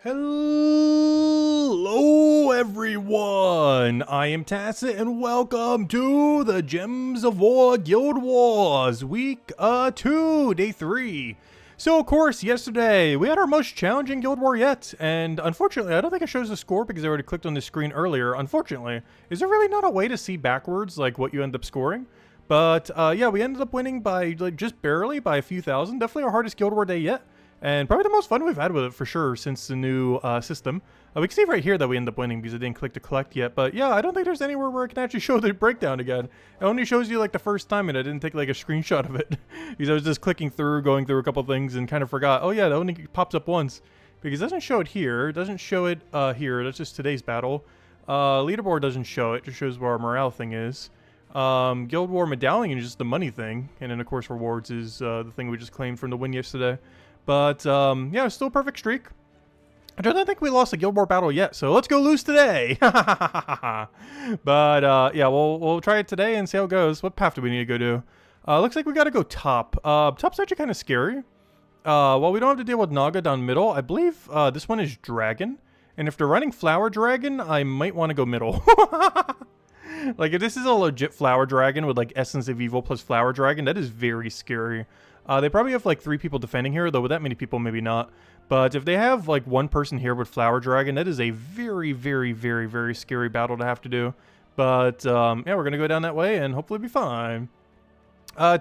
Hello everyone, I am Tacit and welcome to the Gems of War Guild Wars Week 2, Day 3. So of course, yesterday we had our most challenging guild war yet, and unfortunately I don't think it shows the score because I already clicked on the screen earlier. Unfortunately, is there really not a way to see backwards like what you end up scoring? But yeah, we ended up winning by just barely, by a few thousand. Definitely our hardest guild war day yet. And probably the most fun we've had with it for sure since the new system. We can see right here that we end up winning because I didn't click to collect yet. But yeah, I don't think there's anywhere where I can actually show the breakdown again. It only shows you like the first time and I didn't take like a screenshot of it. Because I was just clicking through, going through a couple things and kind of forgot. Oh yeah, that only pops up once. Because it doesn't show it here. It doesn't show it here. That's just today's battle. Leaderboard doesn't show it. It just shows where our morale thing is. Guild War Medallion is just the money thing. And then of course rewards is the thing we just claimed from the win yesterday. But, yeah, still a perfect streak. I don't think we lost a Guild War battle yet, so let's go lose today! But, yeah, we'll try it today and see how it goes. What path do we need to go to? Looks like we gotta go top. Top's actually kind of scary. Well, we don't have to deal with Naga down middle. I believe, this one is Dragon. And if they're running Flower Dragon, I might want to go middle. Like, if this is a legit Flower Dragon with, like, Essence of Evil plus Flower Dragon, that is very scary. They probably have like 3 people defending here, though with that many people, maybe not. But if they have like 1 person here with Flower Dragon, that is a very, very, very, very scary battle to have to do. But yeah, we're going to go down that way and hopefully be fine.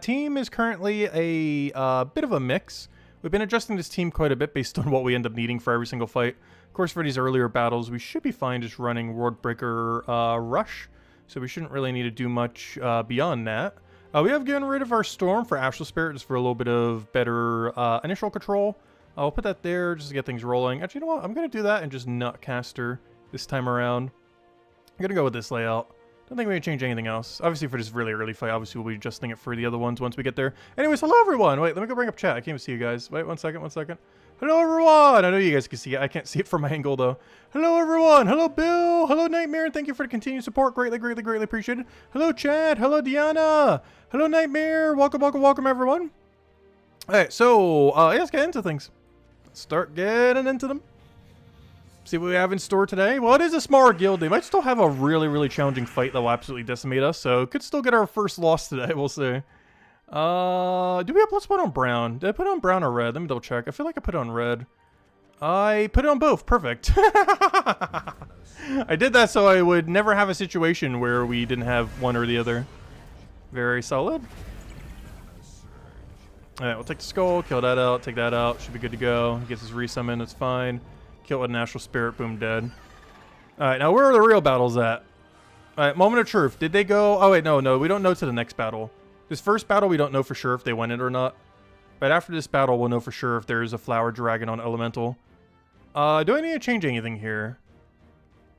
Team is currently a bit of a mix. We've been adjusting this team quite a bit based on what we end up needing for every single fight. Of course, for these earlier battles, we should be fine just running Worldbreaker Rush. So we shouldn't really need to do much beyond that. We have gotten rid of our Storm for Astral Spirit just for a little bit of better initial control. I'll put that there just to get things rolling. Actually, you know what? I'm going to do that and just not cast her this time around. I'm going to go with this layout. Don't think we can change anything else. Obviously, for this really early fight, obviously we'll be adjusting it for the other ones once we get there. Anyways, hello everyone! Wait, let me go bring up chat. I can't even see you guys. Wait, one second. Hello everyone! I know you guys can see it. I can't see it from my angle though. Hello everyone! Hello Bill! Hello Nightmare! Thank you for the continued support. Greatly, greatly, greatly appreciated. Hello Chad! Hello Diana! Hello Nightmare! Welcome, welcome, welcome everyone! Alright, so, yeah, let's get into things. Let's start getting into them. See what we have in store today. Well, it is a smaller guild. They might still have a really, really challenging fight that will absolutely decimate us, so could still get our first loss today. We'll see. Do we have +1 on brown? Did I put on brown or red? Let me double check. I feel like I put it on red. I put it on both. Perfect. I did that so I would never have a situation where we didn't have one or the other. Very solid. Alright, we'll take the skull, kill that out, take that out. Should be good to go. Gets his resummon, that's fine. Kill with an Astral Spirit, boom, dead. Alright, now where are the real battles at? Alright, moment of truth. Did they go... Oh, wait, no, we don't know to the next battle. This first battle, we don't know for sure if they won it or not. But after this battle, we'll know for sure if there is a Flower Dragon on Elemental. Do I need to change anything here?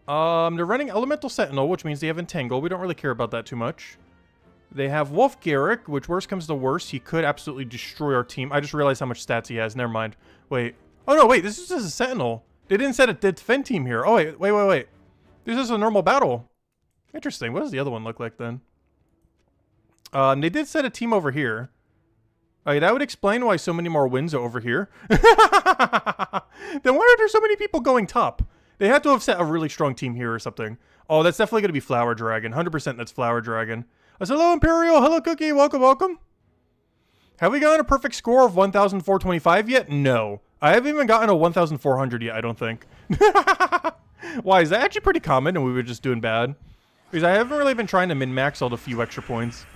They're running Elemental Sentinel, which means they have Entangle. We don't really care about that too much. They have Wolf Garrick, which worst comes to worst, he could absolutely destroy our team. I just realized how much stats he has. Never mind. Wait. Oh, no, wait. This is just a Sentinel. They didn't set a defend team here. Oh, wait. This is a normal battle. Interesting. What does the other one look like then? They did set a team over here. Okay, that would explain why so many more wins are over here. Then why are there so many people going top? They had to have set a really strong team here or something. Oh, that's definitely going to be Flower Dragon. 100% that's Flower Dragon. Hello, Imperial. Hello, Cookie. Welcome, welcome. Have we gotten a perfect score of 1,425 yet? No. I haven't even gotten a 1,400 yet, I don't think. Why? Is that actually pretty common and we were just doing bad? Because I haven't really been trying to min-max all the few extra points.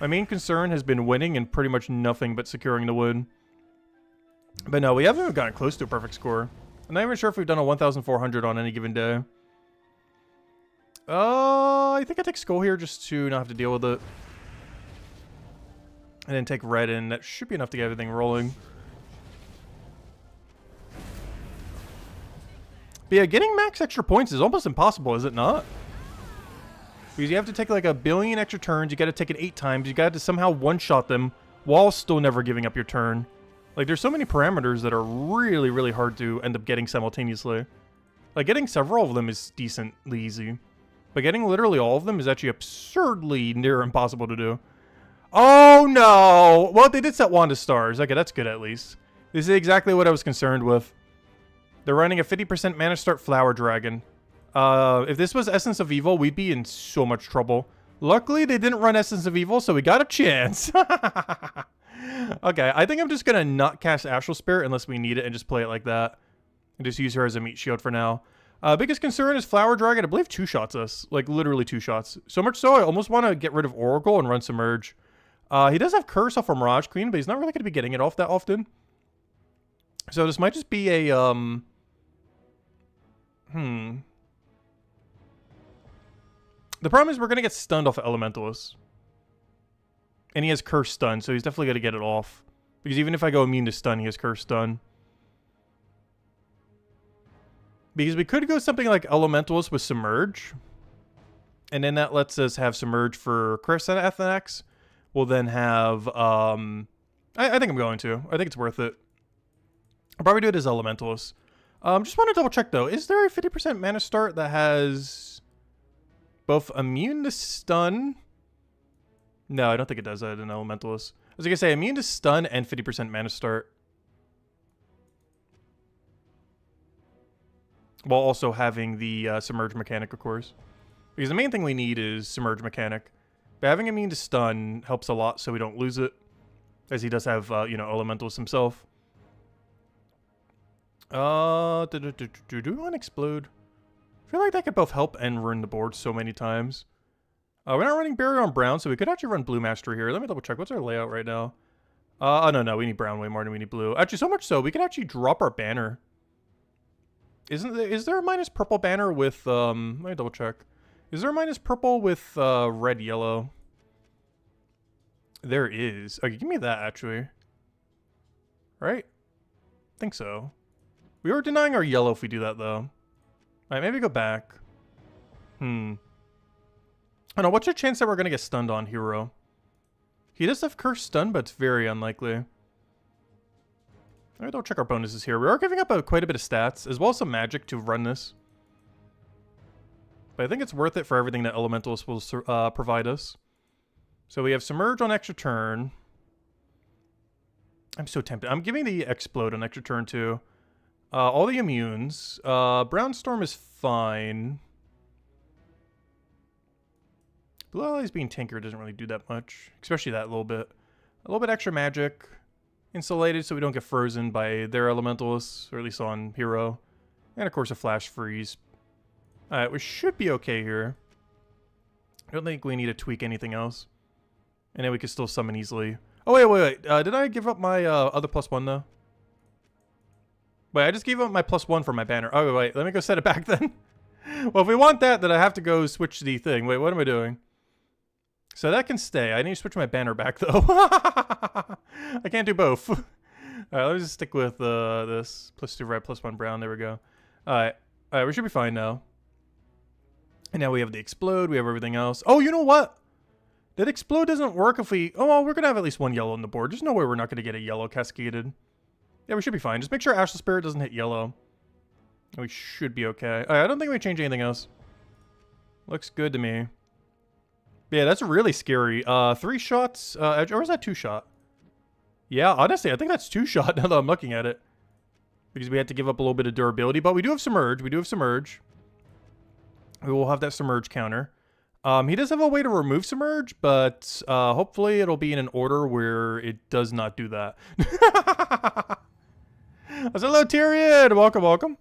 My main concern has been winning and pretty much nothing but securing the win. But no, we haven't even gotten close to a perfect score. I'm not even sure if we've done a 1,400 on any given day. I think I take skull here just to not have to deal with it. And then take red in. That should be enough to get everything rolling. But yeah, getting max extra points is almost impossible, is it not? Because you have to take like 1 billion extra turns. You got to take it 8 times. You got to somehow one-shot them while still never giving up your turn. Like, there's so many parameters that are really, really hard to end up getting simultaneously. Like, getting several of them is decently easy. But getting literally all of them is actually absurdly near impossible to do. Oh, no! Well, they did set Wanda stars. Okay, that's good at least. This is exactly what I was concerned with. They're running a 50% mana start Flower Dragon. If this was Essence of Evil, we'd be in so much trouble. Luckily, they didn't run Essence of Evil, so we got a chance. Okay, I think I'm just gonna not cast Astral Spirit unless we need it and just play it like that. And just use her as a meat shield for now. Biggest concern is Flower Dragon, I believe, 2-shots us. Like, literally 2 shots. So much so, I almost want to get rid of Oracle and run Submerge. He does have Curse off from Mirage Queen, but he's not really going to be getting it off that often. So this might just be a, The problem is we're going to get stunned off of Elementalist. And he has Curse Stun, so he's definitely going to get it off. Because even if I go immune to stun, he has Curse Stun. Because we could go something like Elementalist with Submerge. And then that lets us have Submerge for Curse Attacks. We'll then have, I think I'm going to. I think it's worth it. I'll probably do it as Elementalist. Just want to double check though. Is there a 50% mana start that has both immune to stun? No, I don't think it does that in Elementalist. I was going to say immune to stun and 50% mana start. While also having the Submerge mechanic, of course. Because the main thing we need is Submerge mechanic. But having immune to stun helps a lot so we don't lose it. As he does have, you know, Elementalist himself. Do we want to Explode? I feel like that could both help and ruin the board so many times. We're not running Barrier on Brown, so we could actually run Blue Mastery here. Let me double check. What's our layout right now? Oh, no, we need Brown way more than we need Blue. Actually, so much so, we could actually drop our banner. Is there a minus purple banner with, let me double check. Is there a minus purple with, red, yellow? There is. Okay, give me that, actually. Right? I think so. We were denying our yellow if we do that, though. Alright, maybe go back. I don't know, what's your chance that we're gonna get stunned on Hero? He does have Curse Stun, but it's very unlikely. Alright, don't check our bonuses here. We are giving up quite a bit of stats, as well as some magic to run this. But I think it's worth it for everything that Elementalist will provide us. So we have Submerge on extra turn. I'm so tempted. I'm giving the Explode on extra turn, too. All the immunes. Brown Storm is fine. Blue Allies being Tinker doesn't really do that much. Especially that little bit. A little bit extra magic. Insulated so we don't get frozen by their Elementalists. Or at least on Hero. And of course a Flash Freeze. Alright, we should be okay here. I don't think we need to tweak anything else. And then we can still summon easily. Oh, wait. Did I give up my other +1 though? Wait, I just gave up my +1 for my banner. Oh, wait. Let me go set it back then. Well, if we want that, then I have to go switch the thing. Wait, what am I doing? So that can stay. I need to switch my banner back, though. I can't do both. Alright, let me just stick with this. +2 red, +1 brown. There we go. Alright, we should be fine now. And now we have the Explode. We have everything else. Oh, you know what? That Explode doesn't work if we... Oh, well, we're going to have at least one yellow on the board. There's no way we're not going to get a yellow cascaded. Yeah, we should be fine. Just make sure Astral Spirit doesn't hit yellow. We should be okay. I don't think we change anything else. Looks good to me. Yeah, that's really scary. 3 shots. Or is that 2-shot? Yeah, honestly, I think that's 2-shot now that I'm looking at it. Because we had to give up a little bit of durability. But we do have Submerge. We will have that Submerge counter. He does have a way to remove Submerge, but hopefully it'll be in an order where it does not do that. Hello, Tyrion! Welcome.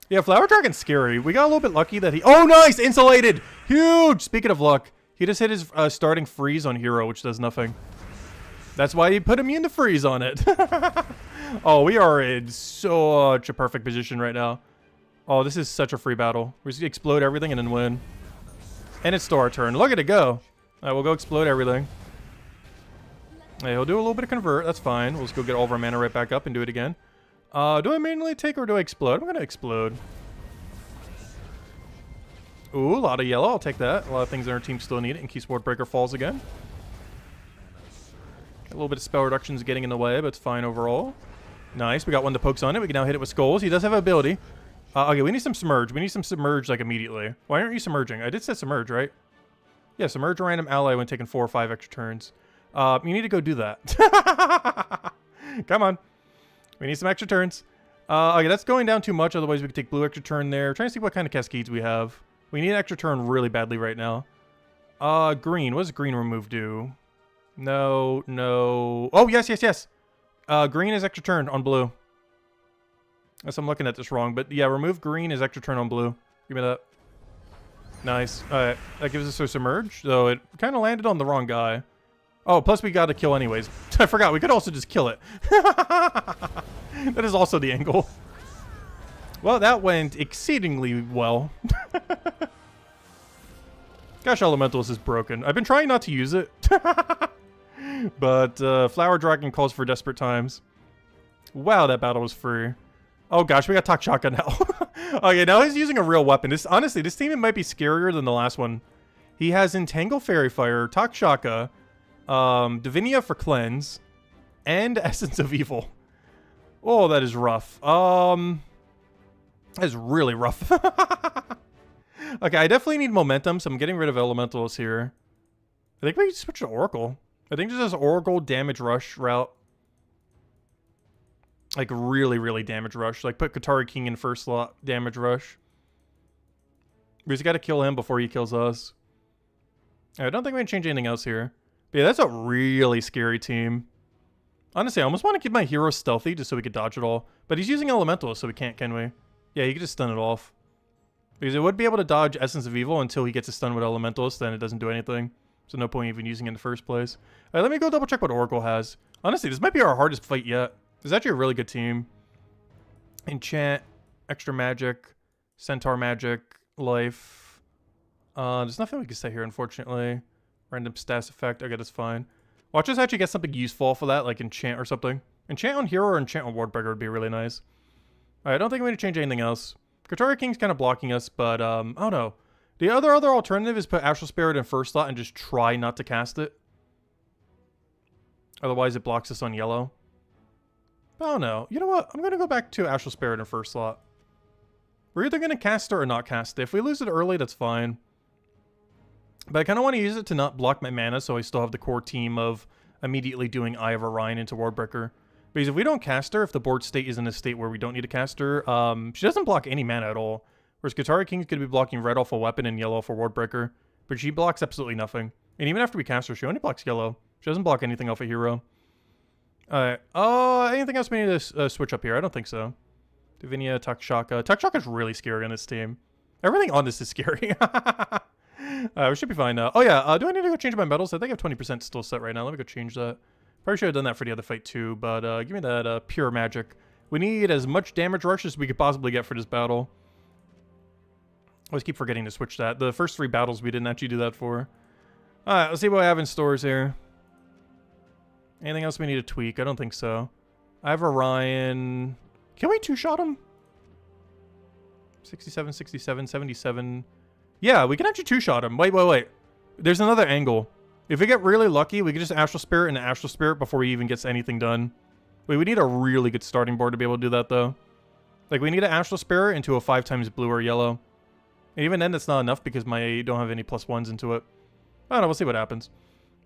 Yeah, Flower Dragon's scary. We got a little bit lucky that he... Oh, nice! Insulated! Huge! Speaking of luck, he just hit his starting freeze on Hero, which does nothing. That's why he put immune to freeze on it. Oh, we are in such a perfect position right now. Oh, this is such a free battle. We're just gonna explode everything and then win. And it's still our turn. Look at it go. Alright, we'll go explode everything. Hey, he'll do a little bit of convert. That's fine. We'll just go get all of our mana right back up and do it again. Do I manually take or do I explode? I'm going to explode. Ooh, a lot of yellow. I'll take that. A lot of things in our team still need it in case Wardbreaker falls again. A little bit of spell reductions getting in the way, but it's fine overall. Nice. We got one that pokes on it. We can now hit it with skulls. He does have ability. Okay, we need some Submerge. We need some Submerge, like, immediately. Why aren't you Submerging? I did say Submerge, right? Yeah, Submerge a random ally when taking 4 or 5 extra turns. You need to go do that. Come on. We need some extra turns. Okay, that's going down too much. Otherwise, we could take blue extra turn there. Trying to see what kind of cascades we have. We need an extra turn really badly right now. Green. What does green remove do? No, no. Oh, yes, yes, yes. Green is extra turn on blue. Unless I'm looking at this wrong. But yeah, remove green is extra turn on blue. Give me that. Nice. Alright, that gives us a submerge. So it kind of landed on the wrong guy. Oh, plus we got to kill anyways. I forgot, we could also just kill it. That is also the angle. Well, that went exceedingly well. Gosh, Elementalist is broken. I've been trying not to use it. But Flower Dragon calls for desperate times. Wow, that battle was free. Oh gosh, we got Takshaka now. Okay, now he's using a real weapon. Honestly, this team might be scarier than the last one. He has Entangle Fairy Fire, Takshaka, Divinia for Cleanse, and Essence of Evil. Oh, that is rough. That is really rough. Okay, I definitely need momentum, so I'm getting rid of Elementals here. I think we can switch to Oracle. I think just this Oracle damage rush route. Like, really, really damage rush. Like, put Katari King in first slot, damage rush. We just gotta kill him before he kills us. I don't think we're gonna change anything else here. But yeah, that's a really scary team. Honestly, I almost want to keep my hero stealthy just so we could dodge it all. But he's using Elemental, so we can't, can we? Yeah, he could just stun it off. Because it would be able to dodge Essence of Evil until he gets a stun with Elementalist, then it doesn't do anything. So no point even using it in the first place. Alright, let me go double check what Oracle has. Honestly, this might be our hardest fight yet. This is actually a really good team. Enchant, Extra Magic, Centaur Magic, Life. There's nothing we can say here, unfortunately. Random stats effect. Okay, that's fine. Watch us actually get something useful for that, like Enchant or something. Enchant on Hero or Enchant on Wardbreaker would be really nice. Alright, I don't think we need to change anything else. Katara King's kind of blocking us, but, oh no. The other alternative is put Astral Spirit in first slot and just try not to cast it. Otherwise, it blocks us on yellow. Oh no. You know what? I'm going to go back to Astral Spirit in first slot. We're either going to cast it or not cast it. If we lose it early, that's fine. But I kind of want to use it to not block my mana, so I still have the core team of immediately doing Eye of Orion into Wardbreaker. Because if we don't cast her, if the board state is in a state where we don't need to cast her, she doesn't block any mana at all. Whereas Katara King's going to be blocking red off a weapon and yellow for Wardbreaker. But she blocks absolutely nothing. And even after we cast her, she only blocks yellow. She doesn't block anything off a hero. Alright. Anything else we need to switch up here? I don't think so. Divinia, Takshaka. Takshaka's really scary on this team. Everything on this is scary. We should be fine now. Oh yeah, do I need to go change my medals? I think I have 20% still set right now. Let me go change that. Probably should have done that for the other fight too, but give me that pure magic. We need as much damage rush as we could possibly get for this battle. I always keep forgetting to switch that. The first 3 battles we didn't actually do that for. Alright, let's see what I have in stores here. Anything else we need to tweak? I don't think so. I have Orion. Can we 2-shot him? 67, 67, 77. Yeah, we can actually 2-shot him. Wait. There's another angle. If we get really lucky, we can just Astral Spirit into Astral Spirit before he even gets anything done. Wait, we need a really good starting board to be able to do that, though. Like, we need an Astral Spirit into a 5 times blue or yellow. And even then, that's not enough because I don't have any +1s into it. I don't know, we'll see what happens.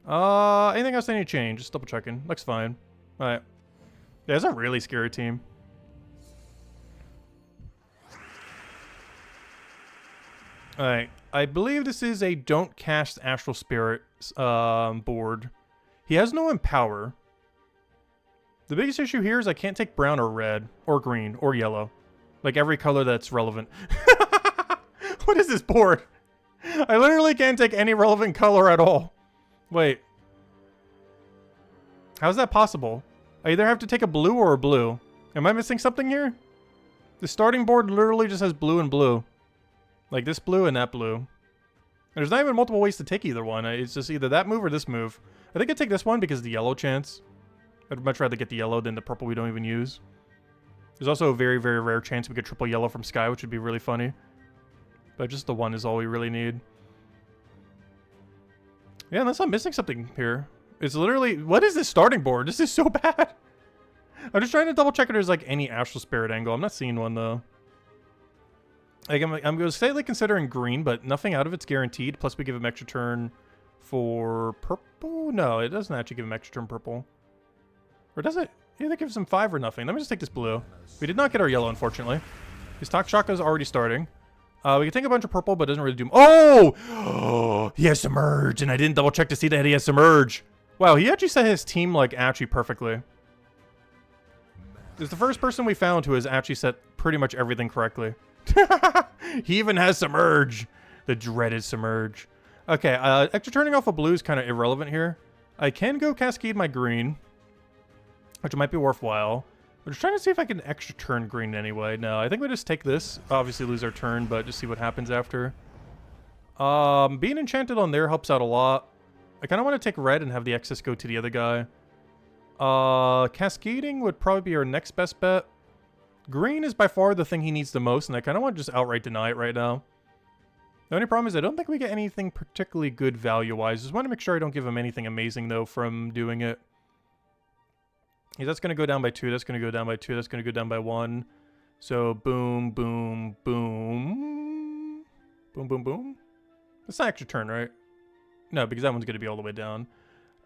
Anything else I need to change? Just double checking. Looks fine. Alright. Yeah, it's a really scary team. Alright. I believe this is a don't cast Astral Spirit board. He has no Empower. The biggest issue here is I can't take brown or red or green or yellow. Like every color that's relevant. What is this board? I literally can't take any relevant color at all. Wait. How's that possible? I either have to take a blue or a blue. Am I missing something here? The starting board literally just has blue and blue. Like this blue and that blue. There's not even multiple ways to take either one. It's just either that move or this move. I think I'd take this one because of the yellow chance. I'd much rather get the yellow than the purple we don't even use. There's also a very, very rare chance we could triple yellow from Sky, which would be really funny. But just the one is all we really need. Yeah, unless I'm missing something here. It's literally... What is this starting board? This is so bad. I'm just trying to double check if there's like any Astral Spirit angle. I'm not seeing one though. Like I'm going slightly considering green, but nothing out of it's guaranteed. Plus we give him extra turn for purple. No, it doesn't actually give him extra turn purple. Or does it? Either gives him 5 or nothing. Let me just take this blue. We did not get our yellow, unfortunately. His Takshaka is already starting. We can take a bunch of purple, but it doesn't really do... Oh! He has Submerge, and I didn't double check to see that he has Submerge. Wow, he actually set his team, like, actually perfectly. This is the first person we found who has actually set pretty much everything correctly. He even has Submerge. The dreaded Submerge. Okay, extra turning off a blue is kind of irrelevant here. I can go Cascade my green, which might be worthwhile. I'm just trying to see if I can extra turn green anyway. No, I think we just take this. Obviously lose our turn, but just see what happens after. Being enchanted on there helps out a lot. I kind of want to take red and have the excess go to the other guy. Cascading would probably be our next best bet. Green is by far the thing he needs the most, and I kind of want to just outright deny it right now. The only problem is I don't think we get anything particularly good value-wise. Just want to make sure I don't give him anything amazing, though, from doing it. Yeah, that's going to go down by 2. That's going to go down by 2. That's going to go down by 1. So, boom, boom, boom. Boom, boom, boom. That's not extra turn, right? No, because that one's going to be all the way down.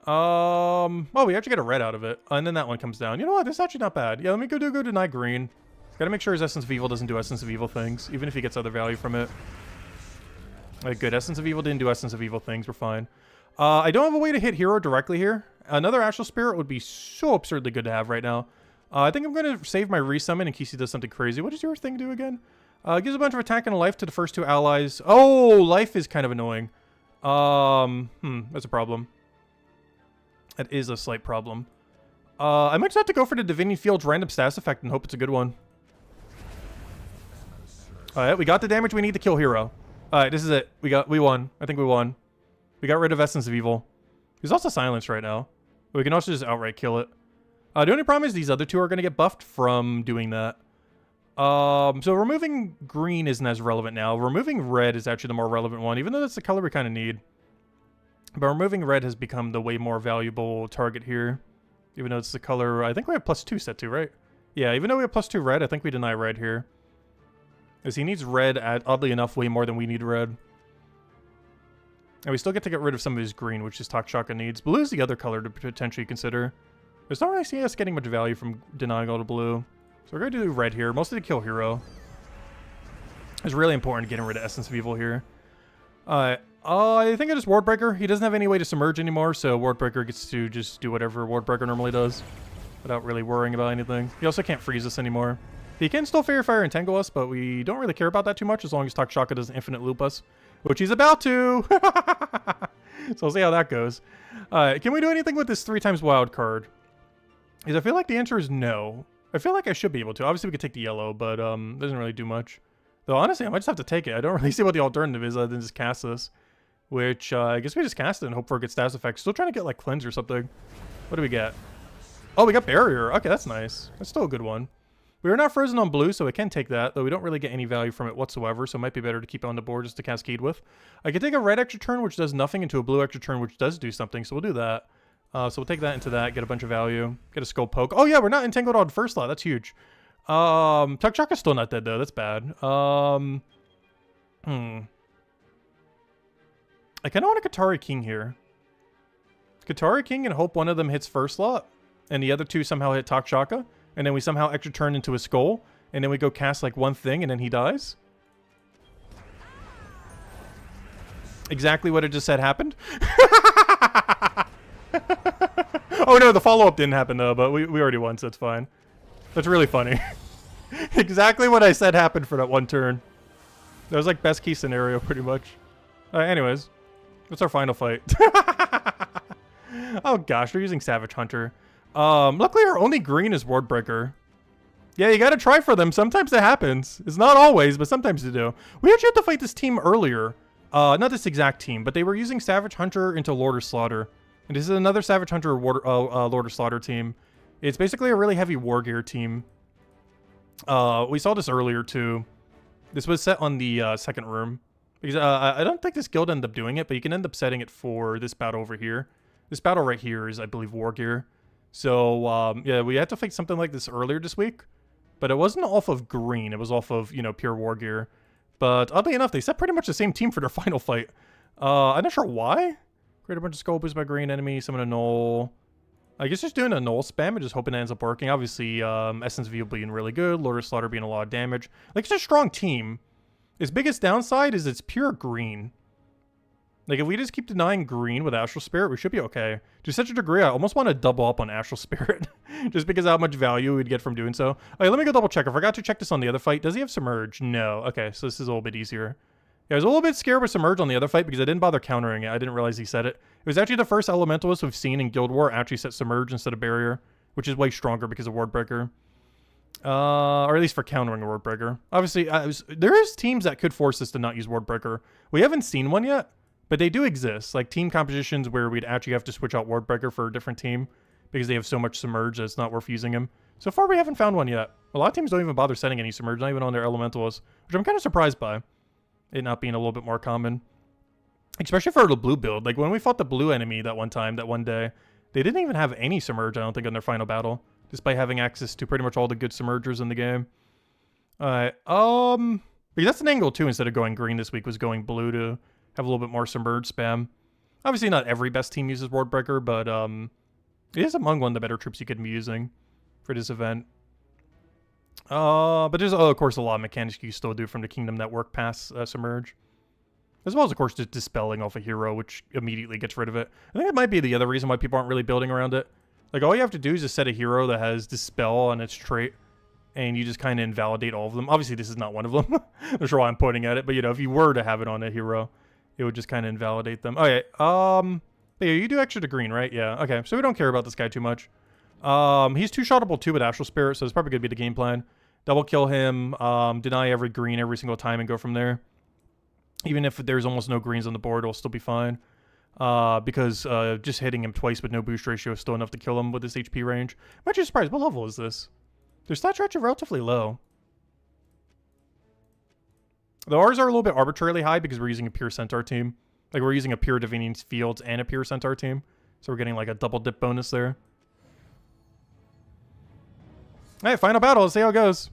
Oh, we actually get a red out of it. And then that one comes down. You know what? This is actually not bad. Yeah, let me go deny green. Gotta make sure his Essence of Evil doesn't do Essence of Evil things, even if he gets other value from it. Alright, good. Essence of Evil didn't do Essence of Evil things. We're fine. I don't have a way to hit hero directly here. Another Astral Spirit would be so absurdly good to have right now. I think I'm going to save my resummon in case he does something crazy. What does your thing do again? Gives a bunch of attack and a life to the first 2 allies. Oh, life is kind of annoying. That's a problem. That is a slight problem. I might just have to go for the Divinity Field's random status effect and hope it's a good one. Alright, we got the damage we need to kill hero. Alright, this is it. We won. I think we won. We got rid of Essence of Evil. He's also silenced right now. But we can also just outright kill it. The only problem is these other 2 are going to get buffed from doing that. So removing green isn't as relevant now. Removing red is actually the more relevant one, even though that's the color we kind of need. But removing red has become the way more valuable target here. Even though it's the color... I think we have +2 set to, right? Yeah, even though we have +2 red, I think we deny red here. Because he needs red, oddly enough, way more than we need red. And we still get to get rid of some of his green, which his Takshaka needs. Blue is the other color to potentially consider. There's not really see us getting much value from denying all the blue. So we're going to do red here, mostly to kill hero. It's really important getting rid of Essence of Evil here. I think it is Wardbreaker. He doesn't have any way to submerge anymore, so Wardbreaker gets to just do whatever Wardbreaker normally does without really worrying about anything. He also can't freeze us anymore. He can still Fairy Fire and Tangle us, but we don't really care about that too much as long as Takshaka doesn't infinite loop us, which he's about to. So we'll see how that goes. Can we do anything with this 3x wild card? Because I feel like the answer is no. I feel like I should be able to. Obviously, we could take the yellow, but doesn't really do much. Though, honestly, I might just have to take it. I don't really see what the alternative is other than just cast this. Which, I guess we just cast it and hope for a good status effect. Still trying to get, like, Cleanse or something. What do we get? Oh, we got Barrier. Okay, that's nice. That's still a good one. We are not frozen on blue, so I can take that, though we don't really get any value from it whatsoever, so it might be better to keep it on the board just to cascade with. I could take a red extra turn, which does nothing, into a blue extra turn, which does do something, so we'll do that. So we'll take that into that, get a bunch of value, get a Skull Poke. Oh yeah, we're not entangled on first slot, that's huge. Takshaka's still not dead, though, that's bad. I kind of want a Katari King here. Katari King and hope one of them hits first slot, and the other 2 somehow hit Takshaka. And then we somehow extra turn into a skull. And then we go cast like one thing and then he dies. Exactly what I just said happened. Oh no, the follow-up didn't happen though, but we already won, so it's fine. That's really funny. Exactly what I said happened for that one turn. That was like best case scenario pretty much. Anyways, what's our final fight? Oh gosh, we're using Savage Hunter. Luckily our only green is Wardbreaker. Yeah, you gotta try for them. Sometimes that happens. It's not always, but sometimes they do. We actually had to fight this team earlier. Not this exact team, but they were using Savage Hunter into Lord of Slaughter. And this is another Savage Hunter Lord of Slaughter team. It's basically a really heavy war gear team. We saw this earlier too. This was set on the second room. Because I don't think this guild ended up doing it, but you can end up setting it for this battle over here. This battle right here is, I believe, war gear. So, yeah, we had to fight something like this earlier this week. But it wasn't off of green. It was off of, you know, pure war gear. But oddly enough, they set pretty much the same team for their final fight. I'm not sure why. Create a bunch of skull boosts by green enemy. Summon a null. I guess just doing a null spam and just hoping it ends up working. Obviously, Essence V being really good, Lord of Slaughter being a lot of damage. Like, it's a strong team. Its biggest downside is it's pure green. Like, if we just keep denying green with Astral Spirit, we should be okay. To such a degree, I almost want to double up on Astral Spirit. Just because of how much value we'd get from doing so. Okay, let me go double check. I forgot to check this on the other fight. Does he have Submerge? No. Okay, so this is a little bit easier. Yeah, I was a little bit scared with Submerge on the other fight because I didn't bother countering it. I didn't realize he said it. It was actually the first Elementalist we've seen in Guild War actually set Submerge instead of Barrier, which is way stronger because of Wardbreaker. Or at least for countering a Wardbreaker. Obviously, there is teams that could force us to not use Wardbreaker. We haven't seen one yet, but they do exist. Like team compositions where we'd actually have to switch out Wardbreaker for a different team because they have so much Submerge that it's not worth using him. So far, we haven't found one yet. A lot of teams don't even bother setting any Submerge, not even on their Elementalists, which I'm kind of surprised by. It not being a little bit more common. Especially for the blue build. Like, when we fought the blue enemy that one day, they didn't even have any Submerge, I don't think, on their final battle. Despite having access to pretty much all the good Submergers in the game. Alright, because that's an angle, too, instead of going green this week, was going blue to have a little bit more Submerge spam. Obviously, not every best team uses Wardbreaker, but, it is among one of the better troops you could be using for this event. But there's, of course, a lot of mechanics you still do from the Kingdom Network past Submerge. As well as, of course, just dispelling off a hero, which immediately gets rid of it. I think that might be the other reason why people aren't really building around it. Like, all you have to do is just set a hero that has Dispel on its trait, and you just kind of invalidate all of them. Obviously, this is not one of them. I'm not sure why I'm pointing at it, but, you know, if you were to have it on a hero, it would just kind of invalidate them. Okay, yeah, you do extra to green, right? Yeah, okay, so we don't care about this guy too much. He's two-shottable too with Astral Spirit, so it's probably going to be the game plan. Double kill him, deny every green every single time and go from there. Even if there's almost no greens on the board, it'll still be fine. Because just hitting him twice with no boost ratio is still enough to kill him with this HP range. I'm actually surprised. What level is this? Their stats are actually relatively low. The R's are a little bit arbitrarily high because we're using a pure Centaur team. Like, we're using a pure Divining Fields and a pure Centaur team. So we're getting like a double dip bonus there. Alright, final battle. Let's see how it goes.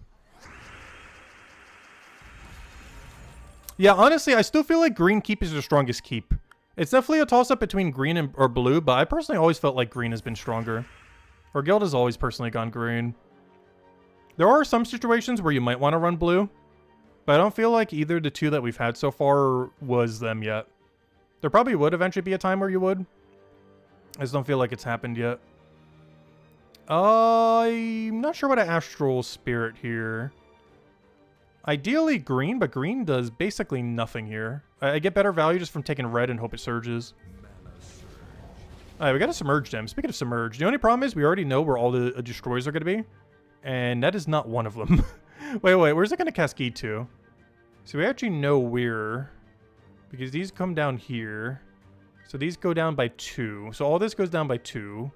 Yeah, honestly, I still feel like green keep is the strongest keep. It's definitely a toss-up between green or blue, but I personally always felt like green has been stronger. Our guild has always personally gone green. There are some situations where you might want to run blue, but I don't feel like either of the two that we've had so far was them yet. There probably would eventually be a time where you would. I just don't feel like it's happened yet. I'm not sure what an Astral Spirit here. Ideally green, but green does basically nothing here. I get better value just from taking red and hope it surges. Alright, we got a Submerge gem. Speaking of Submerge, the only problem is we already know where all the destroys are going to be. And that is not one of them. wait, where's it going to cascade to? So we actually know where. Because these come down here. So these go down by 2. So all this goes down by 2.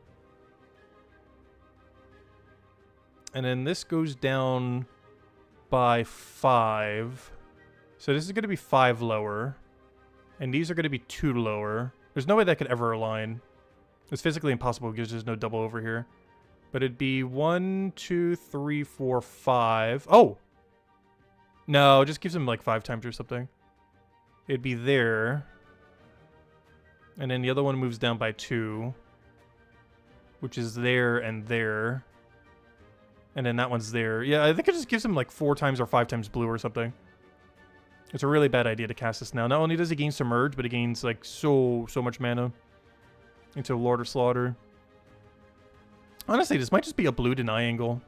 And then this goes down by 5. So this is going to be 5 lower. And these are going to be 2 lower. There's no way that could ever align. It's physically impossible because there's no double over here. But it'd be 1, 2, 3, 4, 5. Oh! No, it just gives him like 5 times or something. It'd be there. And then the other one moves down by 2. Which is there and there. And then that one's there. Yeah, I think it just gives him like 4 times or 5 times blue or something. It's a really bad idea to cast this now. Not only does he gain Submerge, but he gains like so much mana into Lord of Slaughter. Honestly, this might just be a blue deny angle.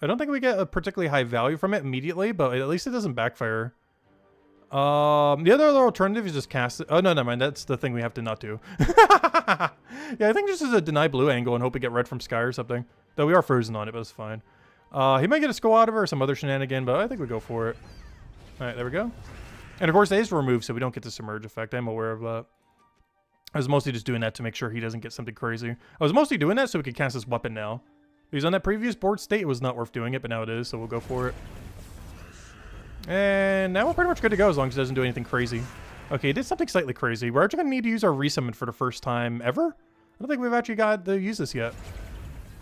I don't think we get a particularly high value from it immediately, but at least it doesn't backfire. The other alternative is just cast it. Oh, no, never mind. That's the thing we have to not do. Yeah, I think this is a deny blue angle and hope we get red from Sky or something. Though we are frozen on it, but it's fine. He might get a skull out of it or some other shenanigan, but I think we go for it. Alright, there we go. And of course, it is removed, so we don't get the Submerge effect. I'm aware of that. I was mostly just doing that to make sure he doesn't get something crazy. I was mostly doing that so we could cast this weapon now. Because on that previous board state, it was not worth doing it, but now it is, so we'll go for it. And now we're pretty much good to go as long as it doesn't do anything crazy. Okay, it did something slightly crazy. We're actually going to need to use our resummon for the first time ever. I don't think we've actually got to use this yet.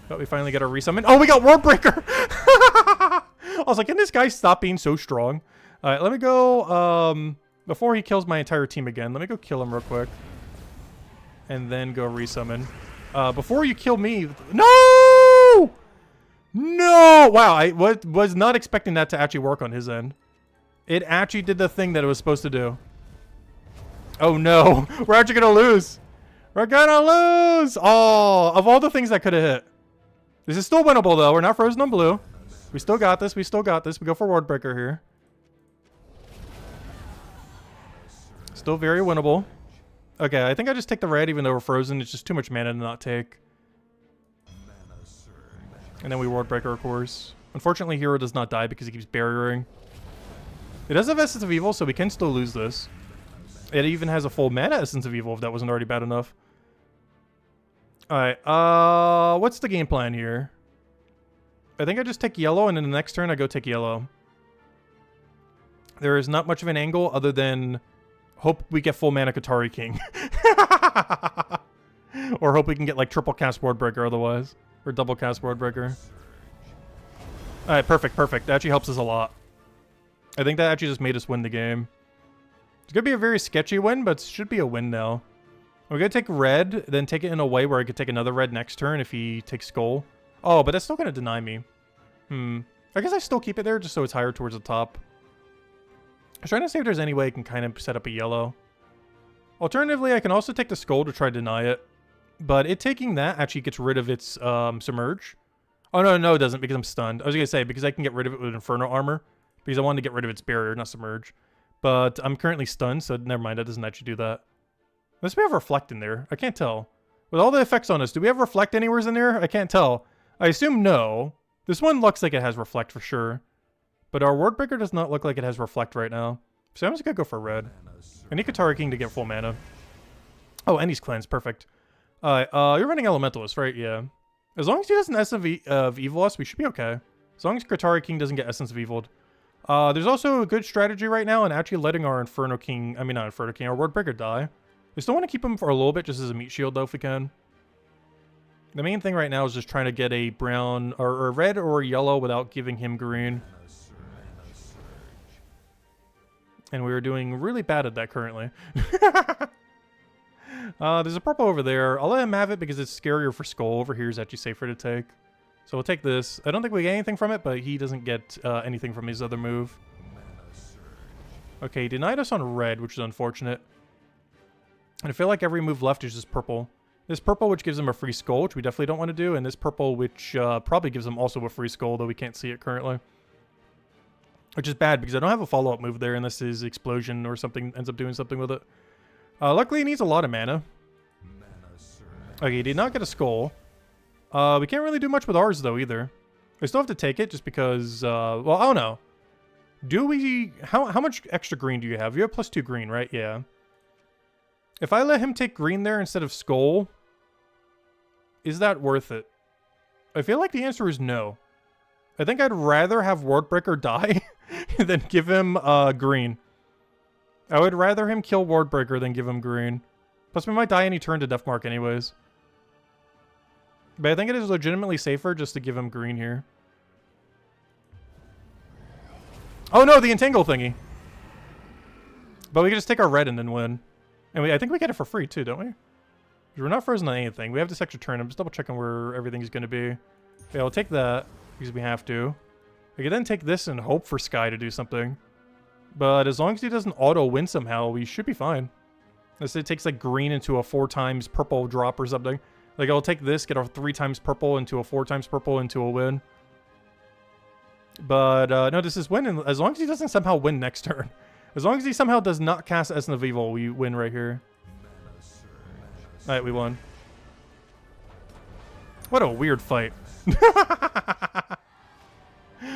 But we finally get our resummon. Oh, we got Warbreaker! I was like, can this guy stop being so strong? Alright, let me go, before he kills my entire team again, let me go kill him real quick. And then go resummon. Before you kill me... No! No! Wow, I was not expecting that to actually work on his end. It actually did the thing that it was supposed to do. Oh no, we're actually gonna lose. We're gonna lose! Oh, of all the things that could have hit. This is still winnable though, we're not frozen on blue. We still got this, we still got this. We go for Ward Breaker here. Still very winnable. Okay, I think I just take the red even though we're frozen. It's just too much mana to not take. And then we Ward Breaker, of course. Unfortunately, Hero does not die because he keeps barriering. It does have Essence of Evil, so we can still lose this. It even has a full mana Essence of Evil if that wasn't already bad enough. Alright, what's the game plan here? I think I just take yellow, and then the next turn I go take yellow. There is not much of an angle other than hope we get full mana Katari King. Or hope we can get like triple cast Ward Breaker otherwise. Or double cast Ward Breaker. Alright, perfect, perfect. That actually helps us a lot. I think that actually just made us win the game. It's gonna be a very sketchy win, but it should be a win now. We're gonna take red, then take it in a way where I could take another red next turn if he takes skull. Oh, but that's still gonna deny me. I guess I still keep it there just so it's higher towards the top. I was trying to see if there's any way I can kind of set up a yellow. Alternatively, I can also take the skull to try to deny it. But it taking that actually gets rid of its submerge. Oh, no, it doesn't because I'm stunned. I was gonna say, because I can get rid of it with Inferno Armor. Because I wanted to get rid of its barrier, not submerge. But I'm currently stunned, so never mind, that doesn't actually do that. Unless we have Reflect in there. I can't tell. With all the effects on us, do we have Reflect anywhere in there? I can't tell. I assume no. This one looks like it has Reflect for sure. But our Ward Breaker does not look like it has Reflect right now. So I'm just gonna go for red. I need Katari King to get full mana. Oh, and he's cleansed. Perfect. Alright, you're running Elementalist, right? Yeah. As long as he doesn't Essence of Evil us, we should be okay. As long as Katari King doesn't get Essence of Eviled. There's also a good strategy right now in actually letting our Inferno King, not Inferno King, our Ward Breaker die. We still want to keep him for a little bit just as a meat shield though if we can. The main thing right now is just trying to get a brown, or a red or a yellow without giving him green. And we are doing really bad at that currently. There's a purple over there. I'll let him have it because it's scarier for skull. Over here is actually safer to take. So we'll take this. I don't think we get anything from it, but he doesn't get anything from his other move. Okay, he denied us on red, which is unfortunate. And I feel like every move left is just purple. This purple, which gives him a free skull, which we definitely don't want to do. And this purple, which probably gives him also a free skull, though we can't see it currently. Which is bad, because I don't have a follow-up move there unless his explosion or something ends up doing something with it. Luckily, he needs a lot of mana. Okay, he did not get a skull. We can't really do much with ours, though, either. We still have to take it, just because, well, I don't know. Do we... How much extra green do you have? You have +2 green, right? Yeah. If I let him take green there instead of skull, is that worth it? I feel like the answer is no. I think I'd rather have Ward Breaker die than give him green. I would rather him kill Ward Breaker than give him green. Plus, we might die any turn to Deathmark anyways. But I think it is legitimately safer just to give him green here. Oh no, the Entangle thingy! But we can just take our red and then win. And I think we get it for free too, don't we? We're not frozen on anything. We have this extra turn. I'm just double checking where everything's going to be. Yeah, we'll take that because we have to. We can then take this and hope for Sky to do something. But as long as he doesn't auto-win somehow, we should be fine. Unless it takes like green into a 4 times purple drop or something. Like I'll take this, get a 3 times purple into a 4 times purple into a win. But no, this is win. As long as he doesn't somehow win next turn. As long as he somehow does not cast Essence of Evil, we win right here. Alright, we won. What a weird fight.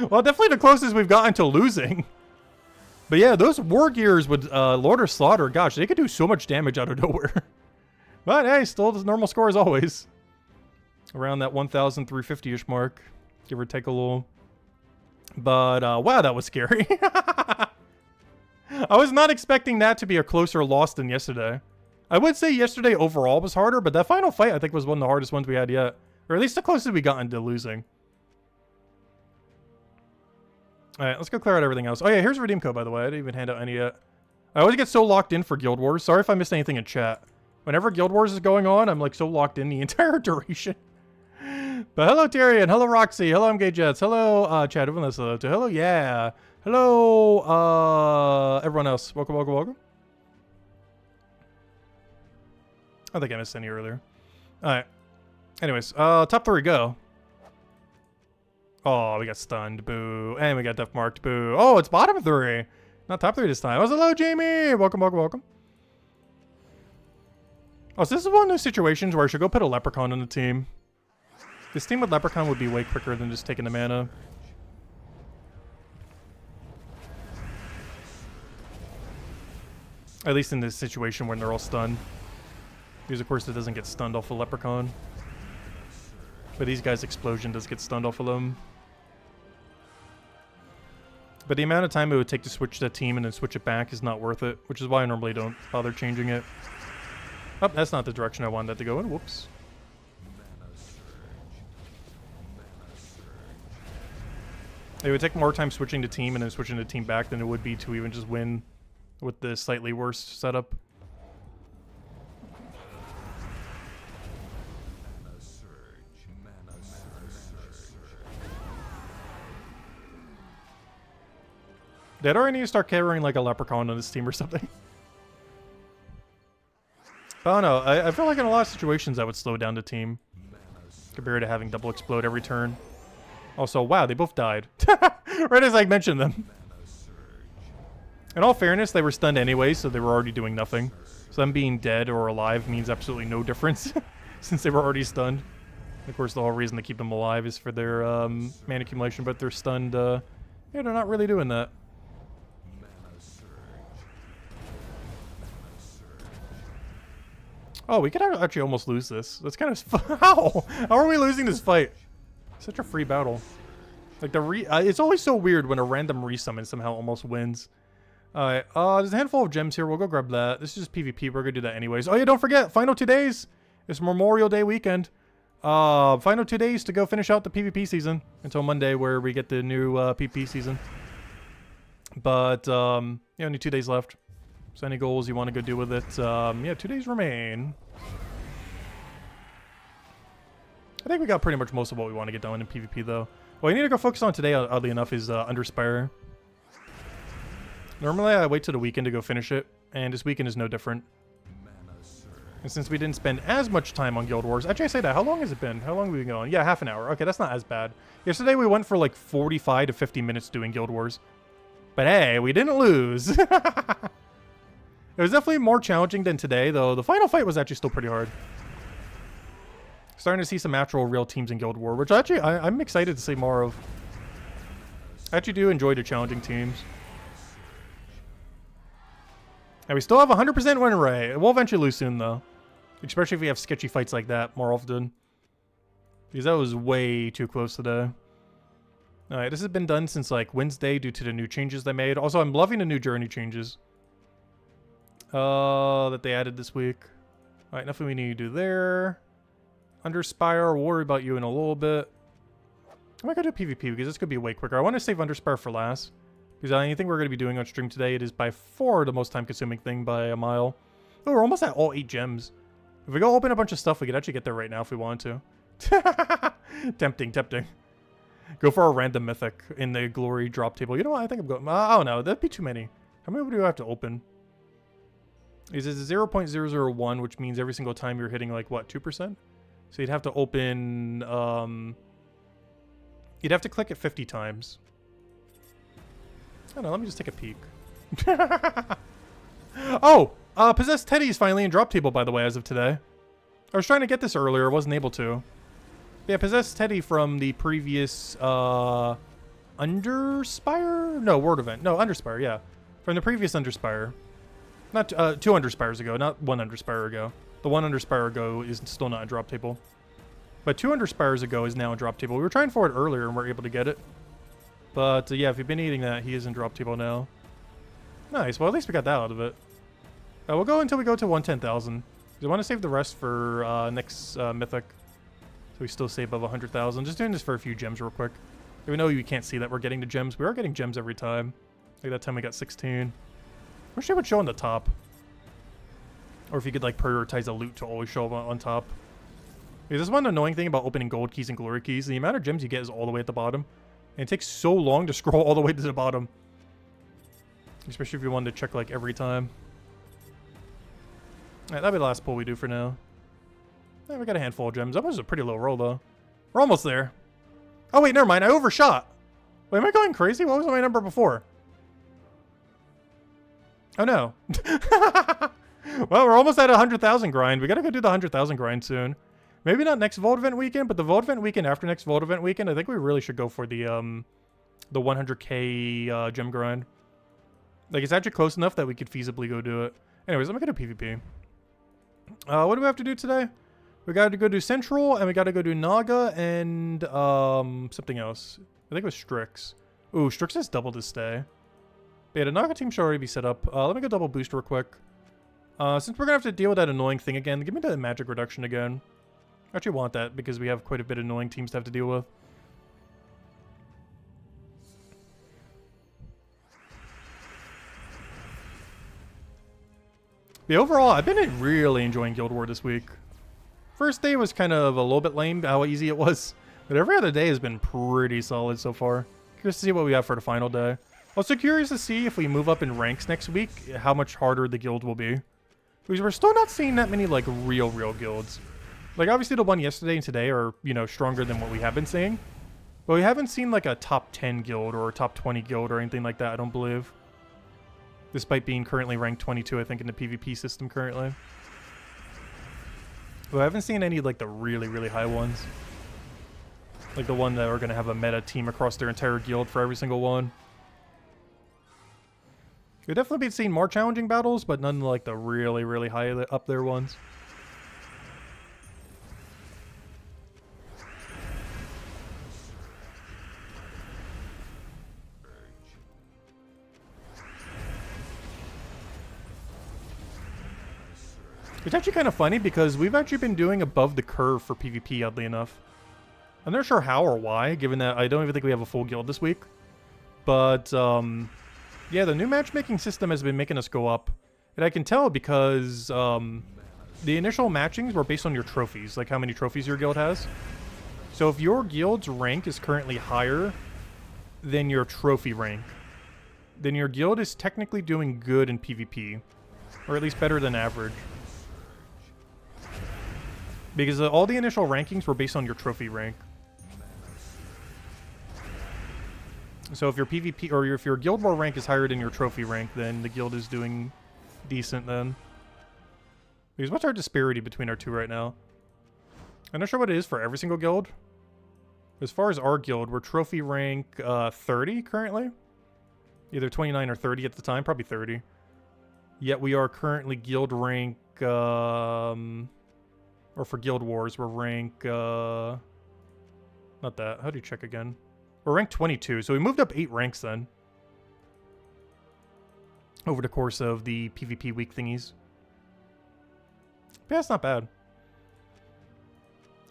Well, definitely the closest we've gotten to losing. But yeah, those War Gears with Lord of Slaughter, gosh, they could do so much damage out of nowhere. But hey, still the normal score as always. Around that 1,350-ish mark. Give or take a little. But wow, that was scary. I was not expecting that to be a closer loss than yesterday. I would say yesterday overall was harder, but that final fight I think was one of the hardest ones we had yet. Or at least the closest we got into losing. Alright, let's go clear out everything else. Oh yeah, here's a redeem code, by the way. I didn't even hand out any yet. I always get so locked in for Guild Wars. Sorry if I missed anything in chat. Whenever Guild Wars is going on, I'm like so locked in the entire duration. But hello, Tyrion. Hello, Roxy. Hello, MK Jets. Hello, Chad. Everyone else. Hello, yeah. Hello, everyone else. Welcome, welcome, welcome. I think I missed any earlier. All right. Anyways, top 3, go. Oh, we got stunned. Boo. And we got death marked. Boo. Oh, it's bottom 3. Not top 3 this time. Oh, hello, Jamie. Welcome, welcome, welcome. Oh, so this is one of those situations where I should go put a Leprechaun on the team. This team with Leprechaun would be way quicker than just taking the mana. At least in this situation when they're all stunned. Because of course it doesn't get stunned off a Leprechaun. But these guys' explosion does get stunned off of them. But the amount of time it would take to switch that team and then switch it back is not worth it. Which is why I normally don't bother changing it. Oh, that's not the direction I wanted that to go in. Whoops. It would take more time switching the team and then switching the team back than it would be to even just win with the slightly worse setup. Did I need to start carrying like a Leprechaun on this team or something? I don't know. I feel like in a lot of situations that would slow down the team compared to having double explode every turn. Also, wow, they both died. Right as I mentioned them. In all fairness, they were stunned anyway, so they were already doing nothing. So them being dead or alive means absolutely no difference, since they were already stunned. Of course, the whole reason to keep them alive is for their mana accumulation, but they're stunned. Yeah, they're not really doing that. Oh, we could actually almost lose this. That's kind of... How? How are we losing this fight? Such a free battle. Like, it's always so weird when a random resummon somehow almost wins. Alright, there's a handful of gems here. We'll go grab that. This is just PvP. We're gonna do that anyways. Oh yeah, don't forget, final 2 days. It's Memorial Day weekend. Final 2 days to go finish out the PvP season. Until Monday, where we get the new PvP season. But, yeah, only 2 days left. So any goals you want to go do with it, yeah, 2 days remain. I think we got pretty much most of what we want to get done in PvP, though. What I need to go focus on today, oddly enough, is Underspire. Normally, I wait till the weekend to go finish it, and this weekend is no different. And since we didn't spend as much time on Guild Wars... Actually, I say that. How long has it been? How long have we been going? Yeah, half an hour. Okay, that's not as bad. Yesterday, we went for like 45 to 50 minutes doing Guild Wars. But hey, we didn't lose. It was definitely more challenging than today, though. The final fight was actually still pretty hard. Starting to see some actual real teams in Guild War, which actually I'm excited to see more of. I actually do enjoy the challenging teams. And we still have 100% win rate. We'll eventually lose soon, though. Especially if we have sketchy fights like that more often. Because that was way too close today. Alright, this has been done since like Wednesday due to the new changes they made. Also, I'm loving the new journey changes. That they added this week. Alright, nothing we need to do there. Underspire, we'll worry about you in a little bit. I might go do PvP because this could be way quicker. I want to save Underspire for last. Because anything we're going to be doing on stream today, it is by far the most time-consuming thing by a mile. Oh, we're almost at all 8 gems. If we go open a bunch of stuff, we could actually get there right now if we wanted to. Tempting, tempting. Go for a random mythic in the glory drop table. You know what? I think I'm going... I don't know. That'd be too many. How many do I have to open? Is it 0.001, which means every single time you're hitting, like, what, 2%? So you'd have to open... You'd have to click it 50 times. I don't know, let me just take a peek. Oh! Possessed Teddy's finally in drop table, by the way, as of today. I was trying to get this earlier, wasn't able to. Yeah, Possessed Teddy from the previous, Underspire? No, Word Event. No, Underspire, yeah. From the previous Underspire. Not, 2 Underspires ago, not 1 Underspire ago. The 1 Underspire ago is still not in drop table. But 2 Underspires ago is now in drop table. We were trying for it earlier and we're able to get it. But, yeah, if you've been eating that, he is in drop table now. Nice, well, at least we got that out of it. We'll go until we go to 110,000. I want to save the rest for next Mythic. So we still save above 100,000. Just doing this for a few gems real quick. Even though you can't see that we're getting the gems, we are getting gems every time. Like that time we got 16. Wish they would show on the top. Or if you could like prioritize a loot to always show up on top. Because this one annoying thing about opening gold keys and glory keys, the amount of gems you get is all the way at the bottom. And it takes so long to scroll all the way to the bottom. Especially if you wanted to check like every time. Alright, that'll be the last pull we do for now. Yeah, we got a handful of gems. That was a pretty low roll though. We're almost there. Oh wait, never mind. I overshot. Wait, am I going crazy? What was my number before? Oh no. Well, we're almost at a 100,000 grind. We gotta go do the 100,000 grind soon. Maybe not next Vault Event weekend, but the Vault Event weekend after next Vault Event weekend, I think we really should go for the 100k gem grind. Like, it's actually close enough that we could feasibly go do it. Anyways, let me go to PvP. What do we have to do today? We gotta go do Central, and we gotta go do Naga, and something else. I think it was Strix. Ooh, Strix has double to stay. But yeah, the Naga team should already be set up. Let me go double boost real quick. Since we're gonna have to deal with that annoying thing again, give me the magic reduction again. I actually want that because we have quite a bit of annoying teams to have to deal with. But overall, I've been really enjoying Guild War this week. First day was kind of a little bit lame, how easy it was. But every other day has been pretty solid so far. Curious to see what we have for the final day. Also curious to see if we move up in ranks next week, how much harder the guild will be. Because we're still not seeing that many, like, real guilds. Like, obviously the one yesterday and today are, you know, stronger than what we have been seeing. But we haven't seen, like, a top 10 guild or a top 20 guild or anything like that, I don't believe. Despite being currently ranked 22, I think, in the PvP system currently. But I haven't seen any, like, the really high ones. Like the one that are going to have a meta team across their entire guild for every single one. You'll definitely be seeing more challenging battles, but none like the really high up there ones. It's actually kind of funny because we've actually been doing above the curve for PvP, oddly enough. I'm not sure how or why, given that I don't even think we have a full guild this week. But, yeah, the new matchmaking system has been making us go up. And I can tell because the initial matchings were based on your trophies, like how many trophies your guild has. So if your guild's rank is currently higher than your trophy rank, then your guild is technically doing good in PvP. Or at least better than average. Because all the initial rankings were based on your trophy rank. So if your PvP, or if your Guild War rank is higher than your trophy rank, then the guild is doing decent then. Because what's our disparity between our two right now? I'm not sure what it is for every single guild. As far as our guild, we're trophy rank 30 currently. Either 29 or 30 at the time, probably 30. Yet we are currently guild rank, or for Guild Wars, we're rank, not that, how do you check again? We're ranked 22, so we moved up 8 ranks then. Over the course of the PvP week thingies. But yeah, it's not bad.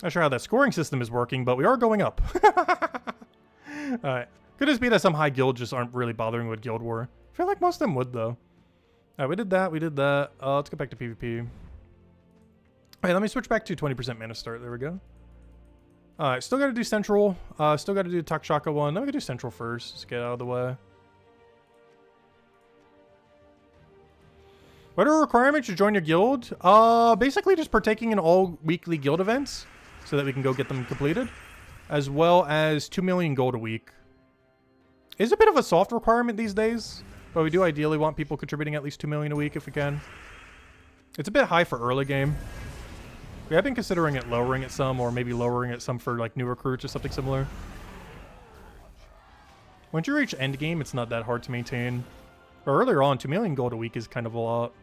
Not sure how that scoring system is working, but we are going up. Alright. Could just be that some high guilds just aren't really bothering with Guild War. I feel like most of them would, though. Alright, we did that. Let's go back to PvP. Alright, let me switch back to 20% mana start. There we go. Alright, still gotta do Central. Still gotta do Takshaka one. Then we gotta do Central first. Let's get out of the way. What are requirements to join your guild? Basically just partaking in all weekly guild events so that we can go get them completed. As well as 2 million gold a week. It's a bit of a soft requirement these days, but we do ideally want people contributing at least 2 million a week if we can. It's a bit high for early game. We have been considering it lowering it some, or maybe lowering it some for like new recruits or something similar. Once you reach end game, it's not that hard to maintain. But earlier on, 2 million gold a week is kind of a lot.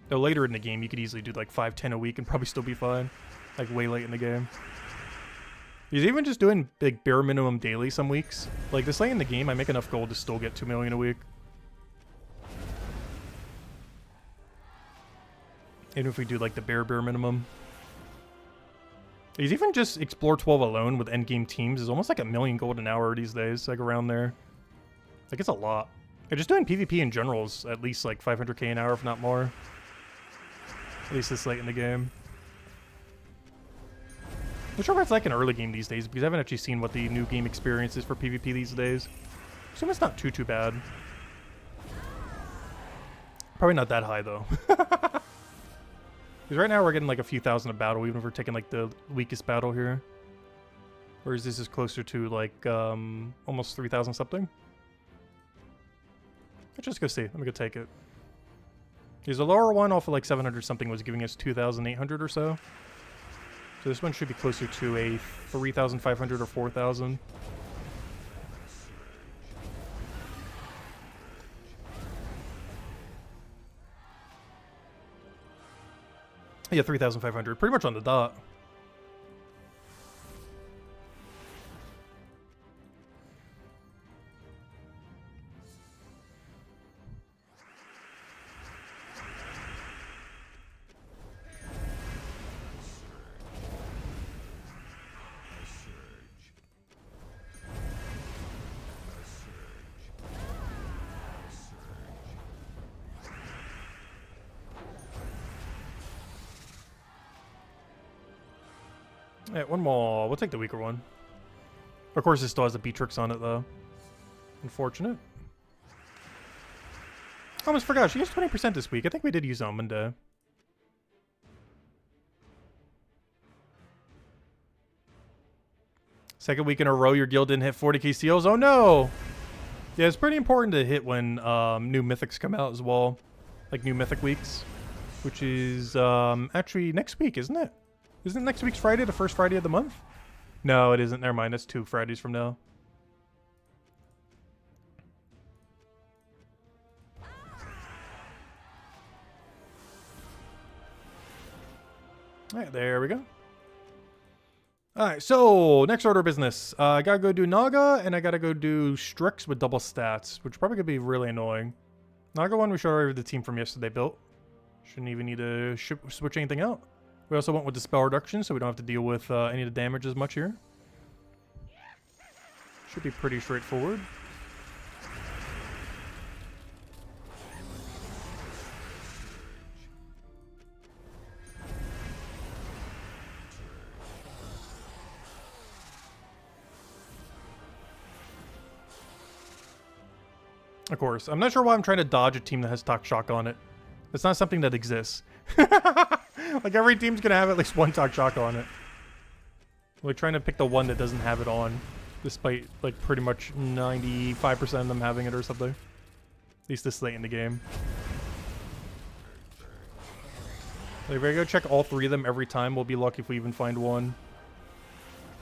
Though later in the game, you could easily do like 5, 10 a week and probably still be fine. Like way late in the game. He's even just doing like bare minimum daily some weeks. Like this late in the game, I make enough gold to still get 2 million a week. Even if we do like the bare minimum. He's even just Explore 12 alone with endgame teams is almost like 1 million gold an hour these days, like around there. Like it's a lot. Yeah, just doing PvP in general is at least like 500k an hour, if not more. At least this late in the game. I'm not sure what it's like in early game these days, because I haven't actually seen what the new game experience is for PvP these days. I assume it's not too bad. Probably not that high, though. Because right now we're getting like a few thousand a battle, even if we're taking like the weakest battle here. Whereas this is closer to like almost 3,000 something. Let's just go see. Let me go take it. Because the lower one off of like 700 something was giving us 2,800 or so. So this one should be closer to a 3,500 or 4,000. Yeah, 3,500. Pretty much on the dot. Yeah, one more. We'll take the weaker one. Of course, this still has a Beatrix on it, though. Unfortunate. I almost forgot. She gets 20% this week. I think we did use it on Monday. Second week in a row, your guild didn't hit 40k seals. Oh, no! Yeah, it's pretty important to hit when new mythics come out as well. Like new mythic weeks. Which is actually next week, isn't it? Isn't next week's Friday the first Friday of the month? No, it isn't. Never mind. That's 2 Fridays from now. Alright, there we go. Alright, so next order of business. I gotta go do Naga, and I gotta go do Strix with double stats, which probably could be really annoying. Naga one we showed over the team from yesterday built. Shouldn't even need to switch anything out. We also went with the spell reduction, so we don't have to deal with any of the damage as much here. Should be pretty straightforward. Of course. I'm not sure why I'm trying to dodge a team that has Talk Shock on it. It's not something that exists. Like, every team's gonna have at least one Talk Shock on it. We're trying to pick the one that doesn't have it on. Despite, like, pretty much 95% of them having it or something. At least this late in the game. Like, if I go check all 3 of them every time, we'll be lucky if we even find one.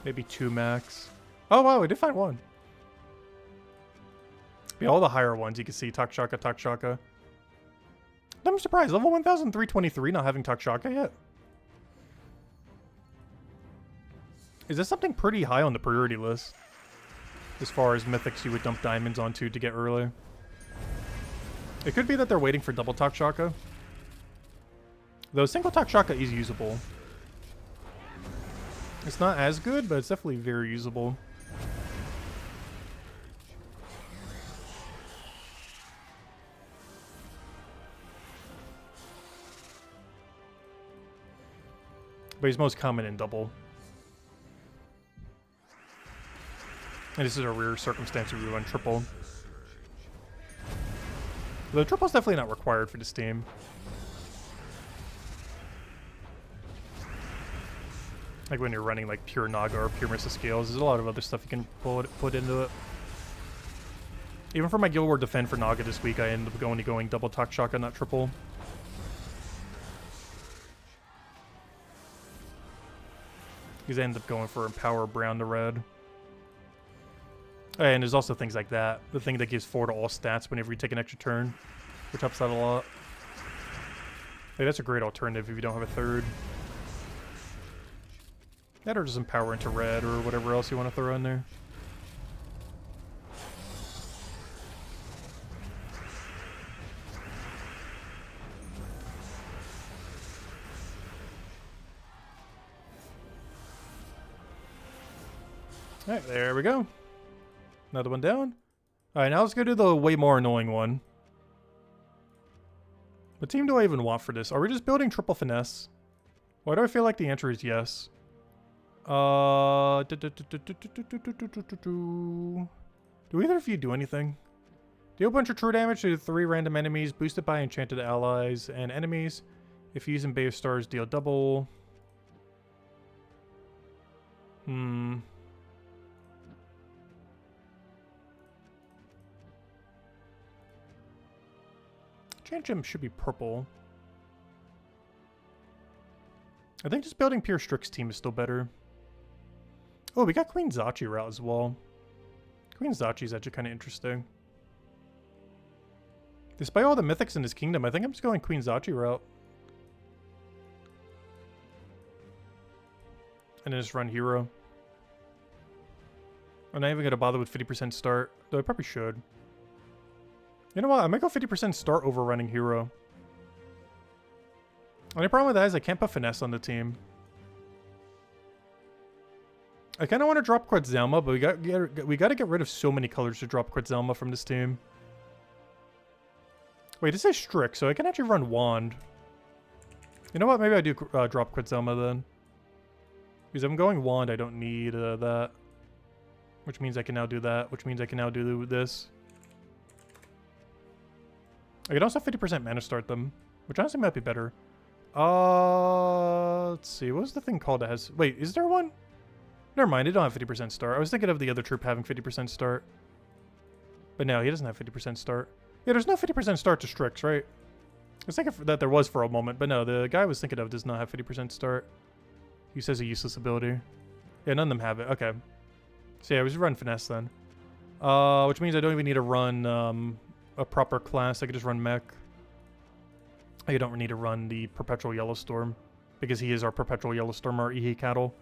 Maybe 2 max. Oh, wow, we did find one. Yeah, all the higher ones you can see. Talk Shaka, Talk Shaka. I'm surprised. Level 1,323 not having Talk Shaka yet. Is this something pretty high on the priority list? As far as mythics you would dump diamonds onto to get early. It could be that they're waiting for double Talk Shaka. Though single Talk Shaka is usable. It's not as good, but it's definitely very usable. But he's most common in double. And this is a rare circumstance where we run triple. Though triple's definitely not required for this team. Like when you're running like pure Naga or pure Mist of Scales, there's a lot of other stuff you can put into it. Even for my Guild War Defend for Naga this week, I ended up going double Talk Shaka, not triple. Because I ended up going for Empower Brown to Red. And there's also things like that. The thing that gives 4 to all stats whenever you take an extra turn, which helps out a lot. Hey, that's a great alternative if you don't have a third. That or just Empower into Red or whatever else you want to throw in there. Alright, there we go. Another one down. Alright, now let's go to the way more annoying one. What team do I even want for this? Are we just building triple finesse? Why do I feel like the answer is yes? Do either of you do anything? Deal a bunch of true damage to 3 random enemies, boosted by enchanted allies and enemies. If using Bay of Stars, deal double. Enchant Gem should be purple. I think just building pure Strix team is still better. Oh, we got Queen Zachi route as well. Queen Zachi's actually kind of interesting. Despite all the mythics in his kingdom, I think I'm just going Queen Zachi route. And then just run hero. I'm not even going to bother with 50% start, though I probably should. You know what? I might go 50% start over running hero. Only problem with that is I can't put finesse on the team. I kind of want to drop Quetzalma, but we got to get rid of so many colors to drop Quetzalma from this team. Wait, this is Strix, so I can actually run Wand. You know what? Maybe I do drop Quetzalma then. Because if I'm going Wand, I don't need that. Which means I can now do that. Which means I can now do this. I can also 50% mana start them. Which honestly might be better. Let's see. What was the thing called that has... Wait, is there one? Never mind, they don't have 50% start. I was thinking of the other troop having 50% start. But no, he doesn't have 50% start. Yeah, there's no 50% start to Strix, right? I was thinking that there was for a moment, but no, the guy I was thinking of does not have 50% start. He says a useless ability. Yeah, none of them have it. Okay. So yeah, we just run Finesse then. Which means I don't even need to run a proper class. I could just run Mech. I don't need to run the Perpetual Yellowstorm, because he is our Perpetual Yellowstorm, our Ihe cattle.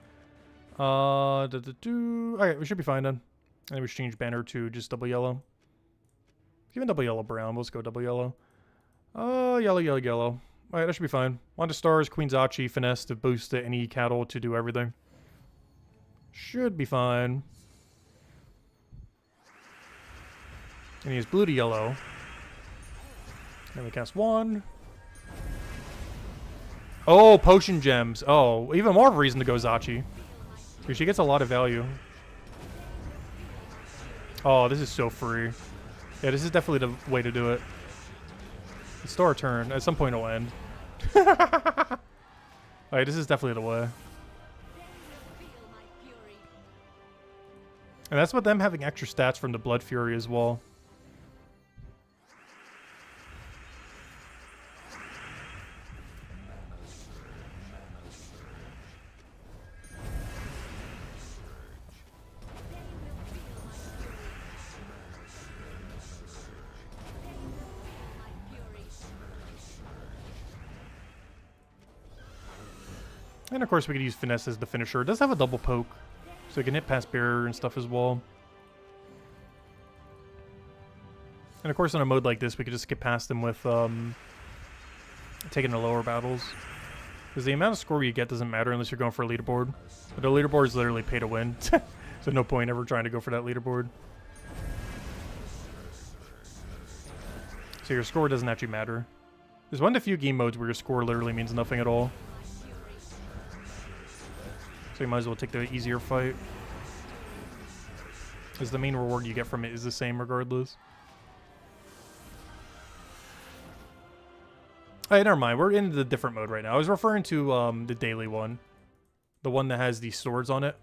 Okay, we should be fine then. And then we should change banner to just double yellow. Even double yellow brown. Let's go double yellow. Yellow, yellow, yellow. Alright, that should be fine. Wand of Stars, Queen Zachi, Finesse to boost it, and Ihe cattle to do everything. Should be fine. And he has blue to yellow. Then we cast Wand. Oh, Potion Gems. Oh, even more of a reason to go Zachi. Because she gets a lot of value. Oh, this is so free. Yeah, this is definitely the way to do it. It's still our turn. At some point it'll end. Alright, this is definitely the way. And that's with them having extra stats from the Blood Fury as well. And of course we could use Finesse as the finisher. It does have a double poke, so it can hit past barrier and stuff as well. And of course in a mode like this we could just skip past them with taking the lower battles. Because the amount of score you get doesn't matter unless you're going for a leaderboard. But the leaderboard is literally pay to win. So no point ever trying to go for that leaderboard. So your score doesn't actually matter. There's one of the few game modes where your score literally means nothing at all. So you might as well take the easier fight. Because the main reward you get from it is the same regardless. Alright, never mind. We're in the different mode right now. I was referring to the daily one. The one that has these swords on it.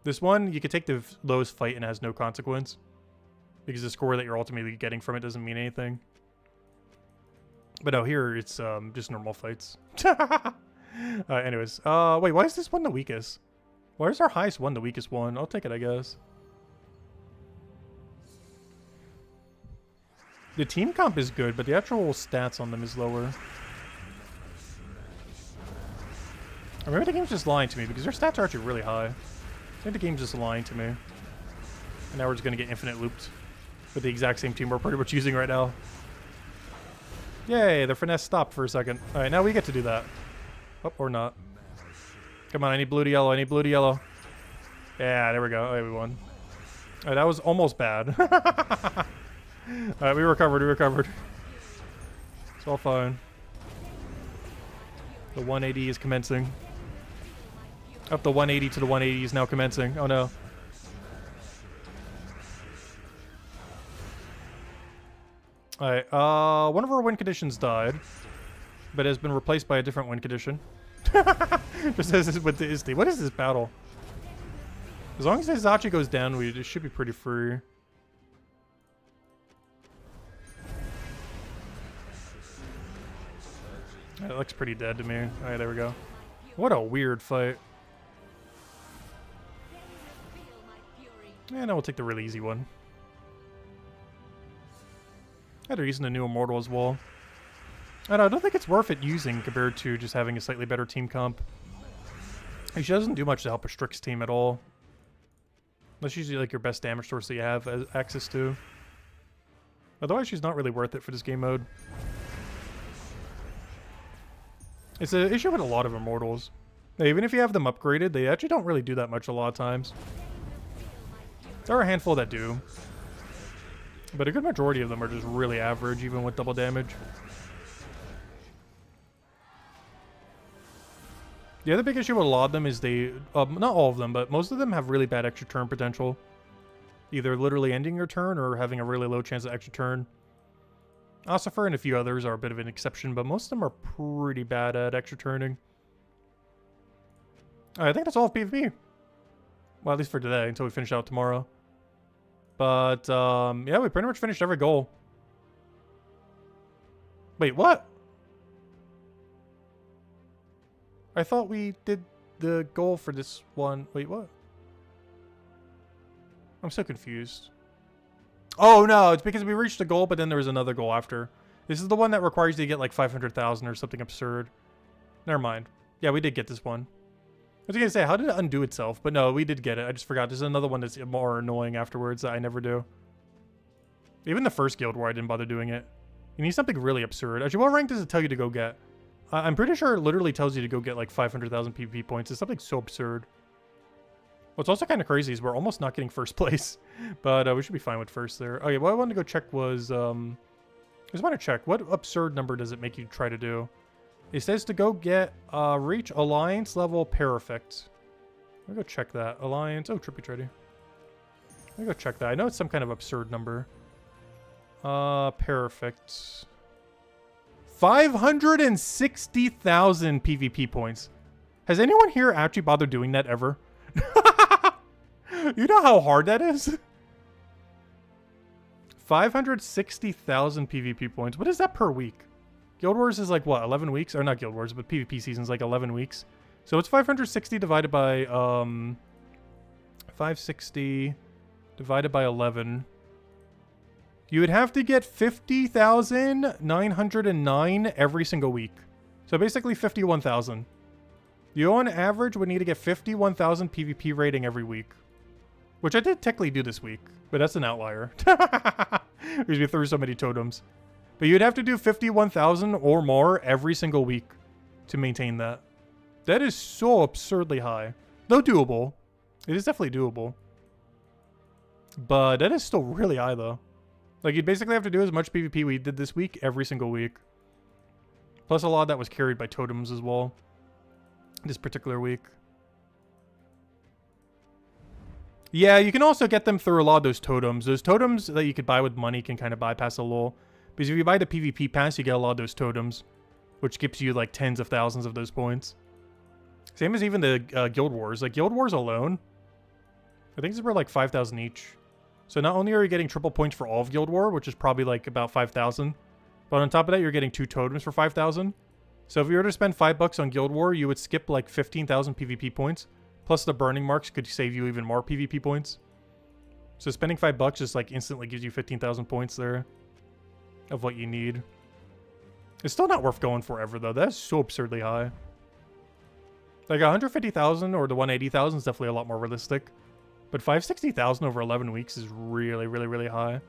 This one, you can take the lowest fight and it has no consequence. Because the score that you're ultimately getting from it doesn't mean anything. But no, here it's just normal fights. Anyways, wait, why is this one the weakest? Why is our highest one the weakest one? I'll take it, I guess. The team comp is good, but the actual stats on them is lower. Or maybe the game's just lying to me, because their stats are actually really high. I think the game's just lying to me. And now we're just going to get infinite looped with the exact same team we're pretty much using right now. Yay, the finesse stopped for a second. Alright, now we get to do that. Oh, or not. Come on, I need blue to yellow. I need blue to yellow. Yeah, there we go. Oh, yeah, we won. Alright, that was almost bad. Alright, we recovered. It's all fine. The 180 is commencing. Up the 180 to the 180 is now commencing. Oh no. Alright, one of our win conditions died, but has been replaced by a different win condition. Just as with the Isti. What is this battle? As long as Hizachi goes down, it should be pretty free. That looks pretty dead to me. Alright, there we go. What a weird fight. And we'll take the really easy one. Yeah, they're using the new Immortal as well. I don't think it's worth it using compared to just having a slightly better team comp. She doesn't do much to help a Strix team at all. That's usually like your best damage source that you have access to. Otherwise, she's not really worth it for this game mode. It's an issue with a lot of Immortals. Even if you have them upgraded, they actually don't really do that much a lot of times. There are a handful that do. But a good majority of them are just really average, even with double damage. The other big issue with a lot of them is they, not all of them, but most of them have really bad extra turn potential. Either literally ending your turn or having a really low chance of extra turn. Ossifer and a few others are a bit of an exception, but most of them are pretty bad at extra turning. I think that's all of PvP. Well, at least for today, until we finish out tomorrow. But, yeah, we pretty much finished every goal. Wait, what? I thought we did the goal for this one. Wait, what? I'm so confused. Oh, no, it's because we reached a goal, but then there was another goal after. This is the one that requires you to get like 500,000 or something absurd. Never mind. Yeah, we did get this one. I was going to say, how did it undo itself? But no, we did get it. I just forgot. There's another one that's more annoying afterwards that I never do. Even the first Guild War, I didn't bother doing it. You need something really absurd. Actually, what rank does it tell you to go get? I'm pretty sure it literally tells you to go get like 500,000 PvP points. It's something so absurd. What's also kind of crazy is we're almost not getting first place. But we should be fine with first there. Okay, what I wanted to go check was... I just want to check. What absurd number does it make you try to do? It says to go get reach Alliance level Perfect. Let me go check that. Alliance. Oh, Trippy Treddy. Let me go check that. I know it's some kind of absurd number. Perfect. 560,000 PvP points. Has anyone here actually bothered doing that ever? You know how hard that is? 560,000 PvP points. What is that per week? Guild Wars is like, what, 11 weeks? Or not Guild Wars, but PvP season's like 11 weeks. So it's 560 divided by, 560 divided by 11. You would have to get 50,909 every single week. So basically 51,000. You on average would need to get 51,000 PvP rating every week. Which I did technically do this week, but that's an outlier. Because we threw so many totems. But you'd have to do 51,000 or more every single week to maintain that. That is so absurdly high. Though doable. It is definitely doable. But that is still really high though. Like you'd basically have to do as much PvP we did this week every single week. Plus a lot of that was carried by totems as well. This particular week. Yeah, you can also get them through a lot of those totems. Those totems that you could buy with money can kind of bypass a lull. Because if you buy the PvP pass, you get a lot of those totems. Which gives you like tens of thousands of those points. Same as even the Guild Wars. Like Guild Wars alone, I think it's about like 5,000 each. So not only are you getting triple points for all of Guild War, which is probably like about 5,000. But on top of that, you're getting 2 totems for 5,000. So if you were to spend $5 on Guild War, you would skip like 15,000 PvP points. Plus the burning marks could save you even more PvP points. So spending $5 just like instantly gives you 15,000 points there of what you need. It's still not worth going forever though. That's so absurdly high. Like 150,000 or the 180,000 is definitely a lot more realistic. But 560,000 over 11 weeks is really, really, really high.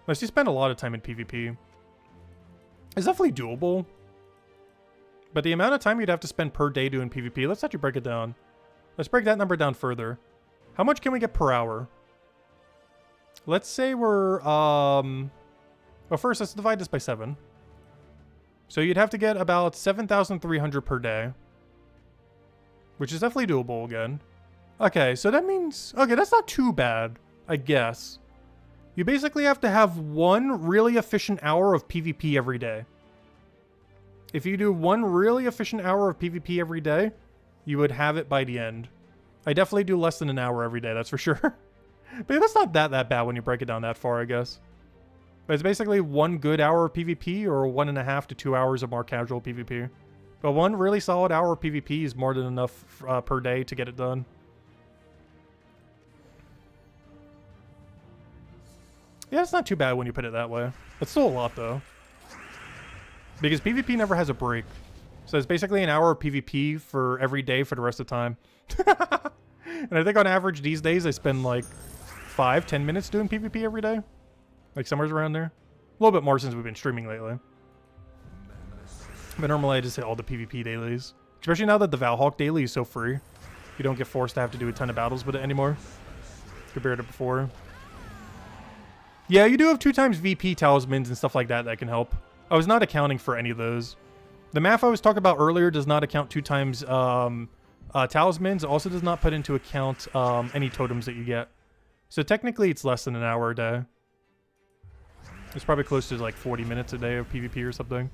Unless you spend a lot of time in PvP. It's definitely doable. But the amount of time you'd have to spend per day doing PvP, let's actually break it down. Let's break that number down further. How much can we get per hour? let's say we're, well, first, let's divide this by 7. So you'd have to get about 7,300 per day, which is definitely doable again. Okay, so that means, okay, that's not too bad, I guess. You basically have to have 1 really efficient hour of PvP every day. If you do 1 really efficient hour of PvP every day, you would have it by the end. I definitely do less than an hour every day, that's for sure. But that's not that bad when you break it down that far, I guess. But it's basically 1 good hour of PvP or 1.5 to 2 hours of more casual PvP. But 1 really solid hour of PvP is more than enough per day to get it done. Yeah, it's not too bad when you put it that way. It's still a lot, though. Because PvP never has a break. So it's basically an hour of PvP for every day for the rest of the time. And I think on average these days I spend like 5-10 minutes doing PvP every day. Like somewhere around there. A little bit more since we've been streaming lately. But normally I just hit all the PvP dailies. Especially now that the Valhawk daily is so free. You don't get forced to have to do a ton of battles with it anymore. Compared to before. Yeah, you do have 2 times VP talismans and stuff like that that can help. I was not accounting for any of those. The math I was talking about earlier does not account 2 times talismans. It also does not put into account any totems that you get. So technically it's less than an hour a day. It's probably close to like 40 minutes a day of PvP or something.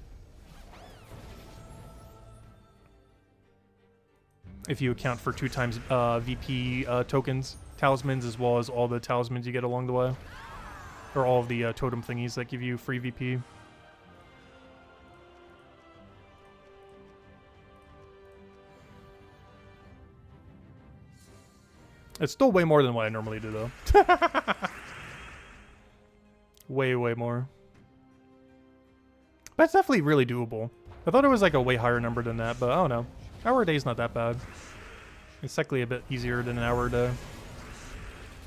If you account for 2 times VP tokens, talismans, as well as all the talismans you get along the way. Or all of the totem thingies that give you free VP. It's still way more than what I normally do, though. Way more. But it's definitely really doable. I thought it was like a way higher number than that, but I don't know. Hour a day is not that bad. It's technically a bit easier than an hour a day.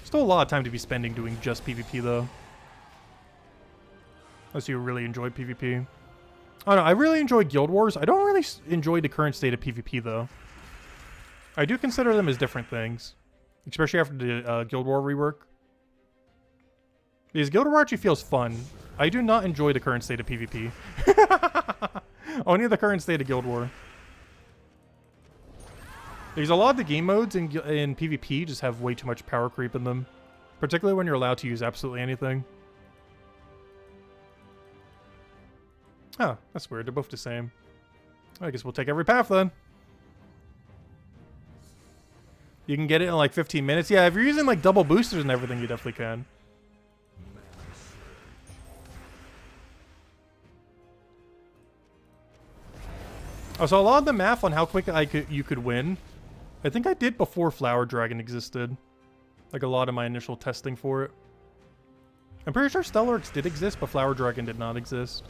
Still a lot of time to be spending doing just PvP, though. Unless you really enjoy PvP. I don't know, I really enjoy Guild Wars. I don't really enjoy the current state of PvP, though. I do consider them as different things. Especially after the Guild War rework. Because Guild War actually feels fun. I do not enjoy the current state of PvP. Only the current state of Guild War. There's a lot of the game modes in PvP just have way too much power creep in them. Particularly when you're allowed to use absolutely anything. Oh, that's weird. They're both the same. I guess we'll take every path then. You can get it in like 15 minutes. Yeah, if you're using like double boosters and everything, you definitely can. Oh, so a lot of the math on how quick you could win, I think I did before Flower Dragon existed. Like a lot of my initial testing for it. I'm pretty sure Stellarx did exist, but Flower Dragon did not exist.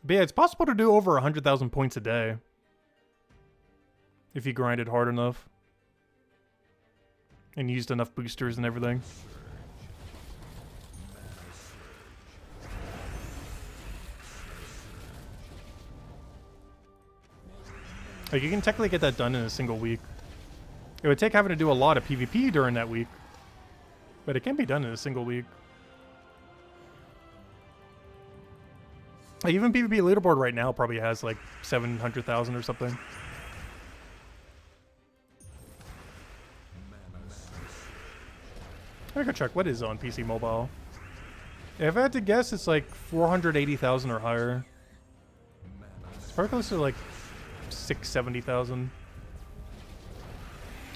But yeah, it's possible to do over 100,000 points a day. If you grinded hard enough. And used enough boosters and everything. Like, you can technically get that done in a single week. It would take having to do a lot of PvP during that week. But it can be done in a single week. Like, even PvP leaderboard right now probably has like 700,000 or something. I'm gonna go check what is on PC mobile. If I had to guess, it's like 480,000 or higher. It's probably close to like 670,000.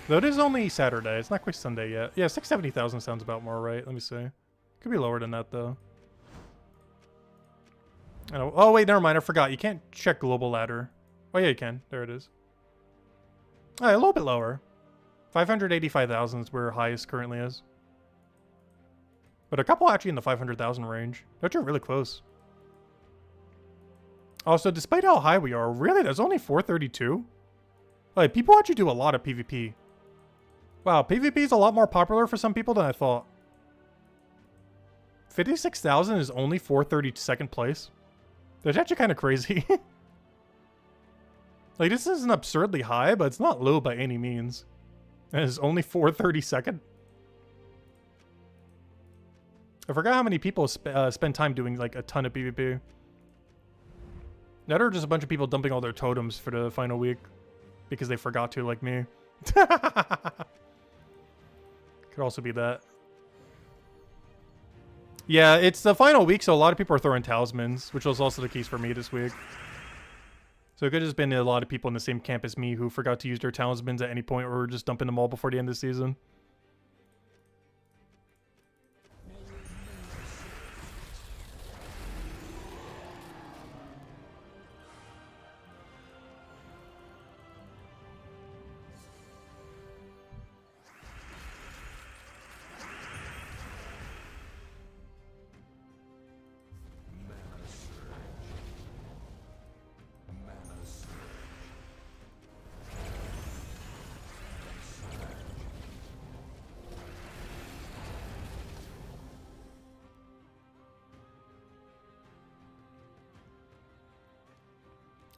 Though it is only Saturday. It's not quite Sunday yet. Yeah, 670,000 sounds about more right. Let me see. Could be lower than that though. Oh wait, never mind. I forgot. You can't check global ladder. Oh yeah, you can. There it is. Oh, a little bit lower. 585,000 is where highest currently is. But a couple actually in the 500,000 range. Those are really close. Also, despite how high we are, really, there's only 432? Like, people actually do a lot of PvP. Wow, PvP is a lot more popular for some people than I thought. 56,000 is only 432nd place. That's actually kind of crazy. Like, this isn't absurdly high, but it's not low by any means. And it's only 432nd. I forgot how many people spend time doing, like, a ton of PvP. That are just a bunch of people dumping all their totems for the final week. Because they forgot to, like me. Could also be that. Yeah, it's the final week, so a lot of people are throwing talismans, which was also the case for me this week. So it could have just been a lot of people in the same camp as me who forgot to use their talismans at any point, or were just dumping them all before the end of the season.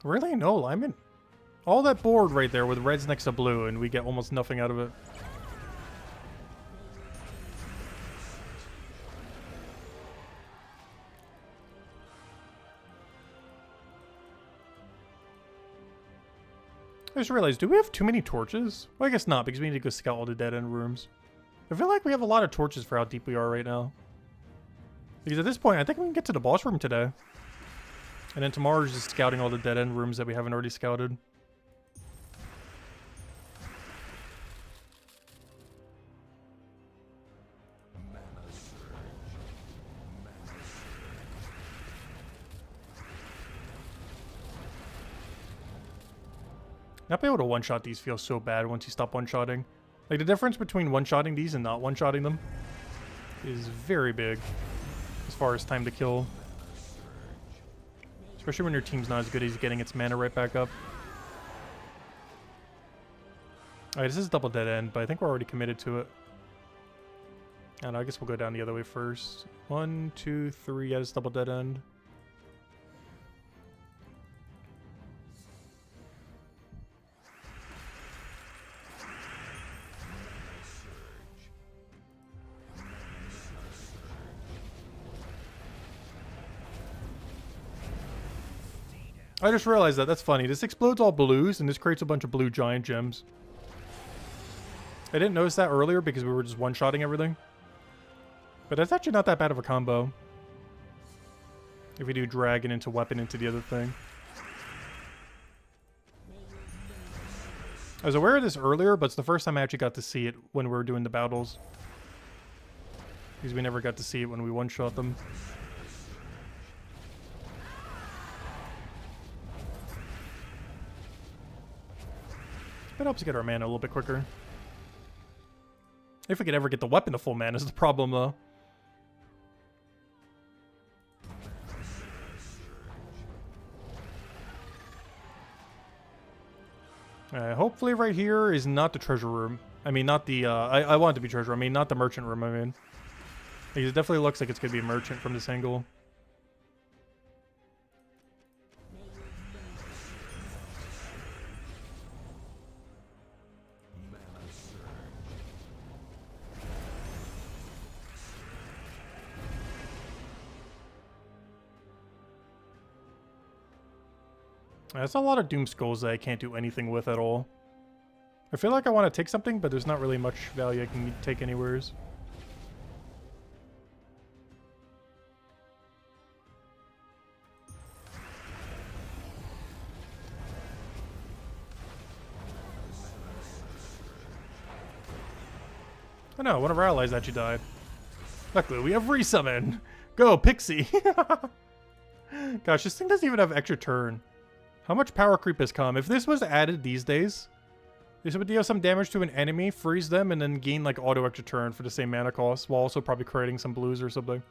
Really? No, I'm in all that board right there with reds next to blue, and we get almost nothing out of it. I just realized, do we have too many torches? Well, I guess not, because we need to go scout all the dead-end rooms. I feel like we have a lot of torches for how deep we are right now. Because at this point, I think we can get to the boss room today. And then tomorrow is just scouting all the dead-end rooms that we haven't already scouted. Not being able to one-shot these feels so bad once you stop one-shotting. Like, the difference between one-shotting these and not one-shotting them is very big as far as time to kill. Especially when your team's not as good as getting its mana right back up. Alright, this is double dead end, but I think we're already committed to it. And I guess we'll go down the other way first. 1, 2, 3, yeah, it's double dead end. I just realized that. That's funny. This explodes all blues, and this creates a bunch of blue giant gems. I didn't notice that earlier because we were just one-shotting everything. But that's actually not that bad of a combo. If we do dragon into weapon into the other thing. I was aware of this earlier, but it's the first time I actually got to see it when we were doing the battles. Because we never got to see it when we one-shot them. It helps get our mana a little bit quicker. If we could ever get the weapon to full mana is the problem, though. Hopefully right here is not the treasure room. I mean, not the, I want it to be treasure room. I mean, not the merchant room, I mean. Because it definitely looks like it's going to be a merchant from this angle. That's a lot of Doom Skulls that I can't do anything with at all. I feel like I want to take something, but there's not really much value I can take anywheres. I know, one of our allies actually died. Luckily, we have resummon. Go, Pixie! Gosh, this thing doesn't even have extra turn. How much power creep has come? If this was added these days, this would deal some damage to an enemy, freeze them, and then gain like auto extra turn for the same mana cost, while also probably creating some blues or something.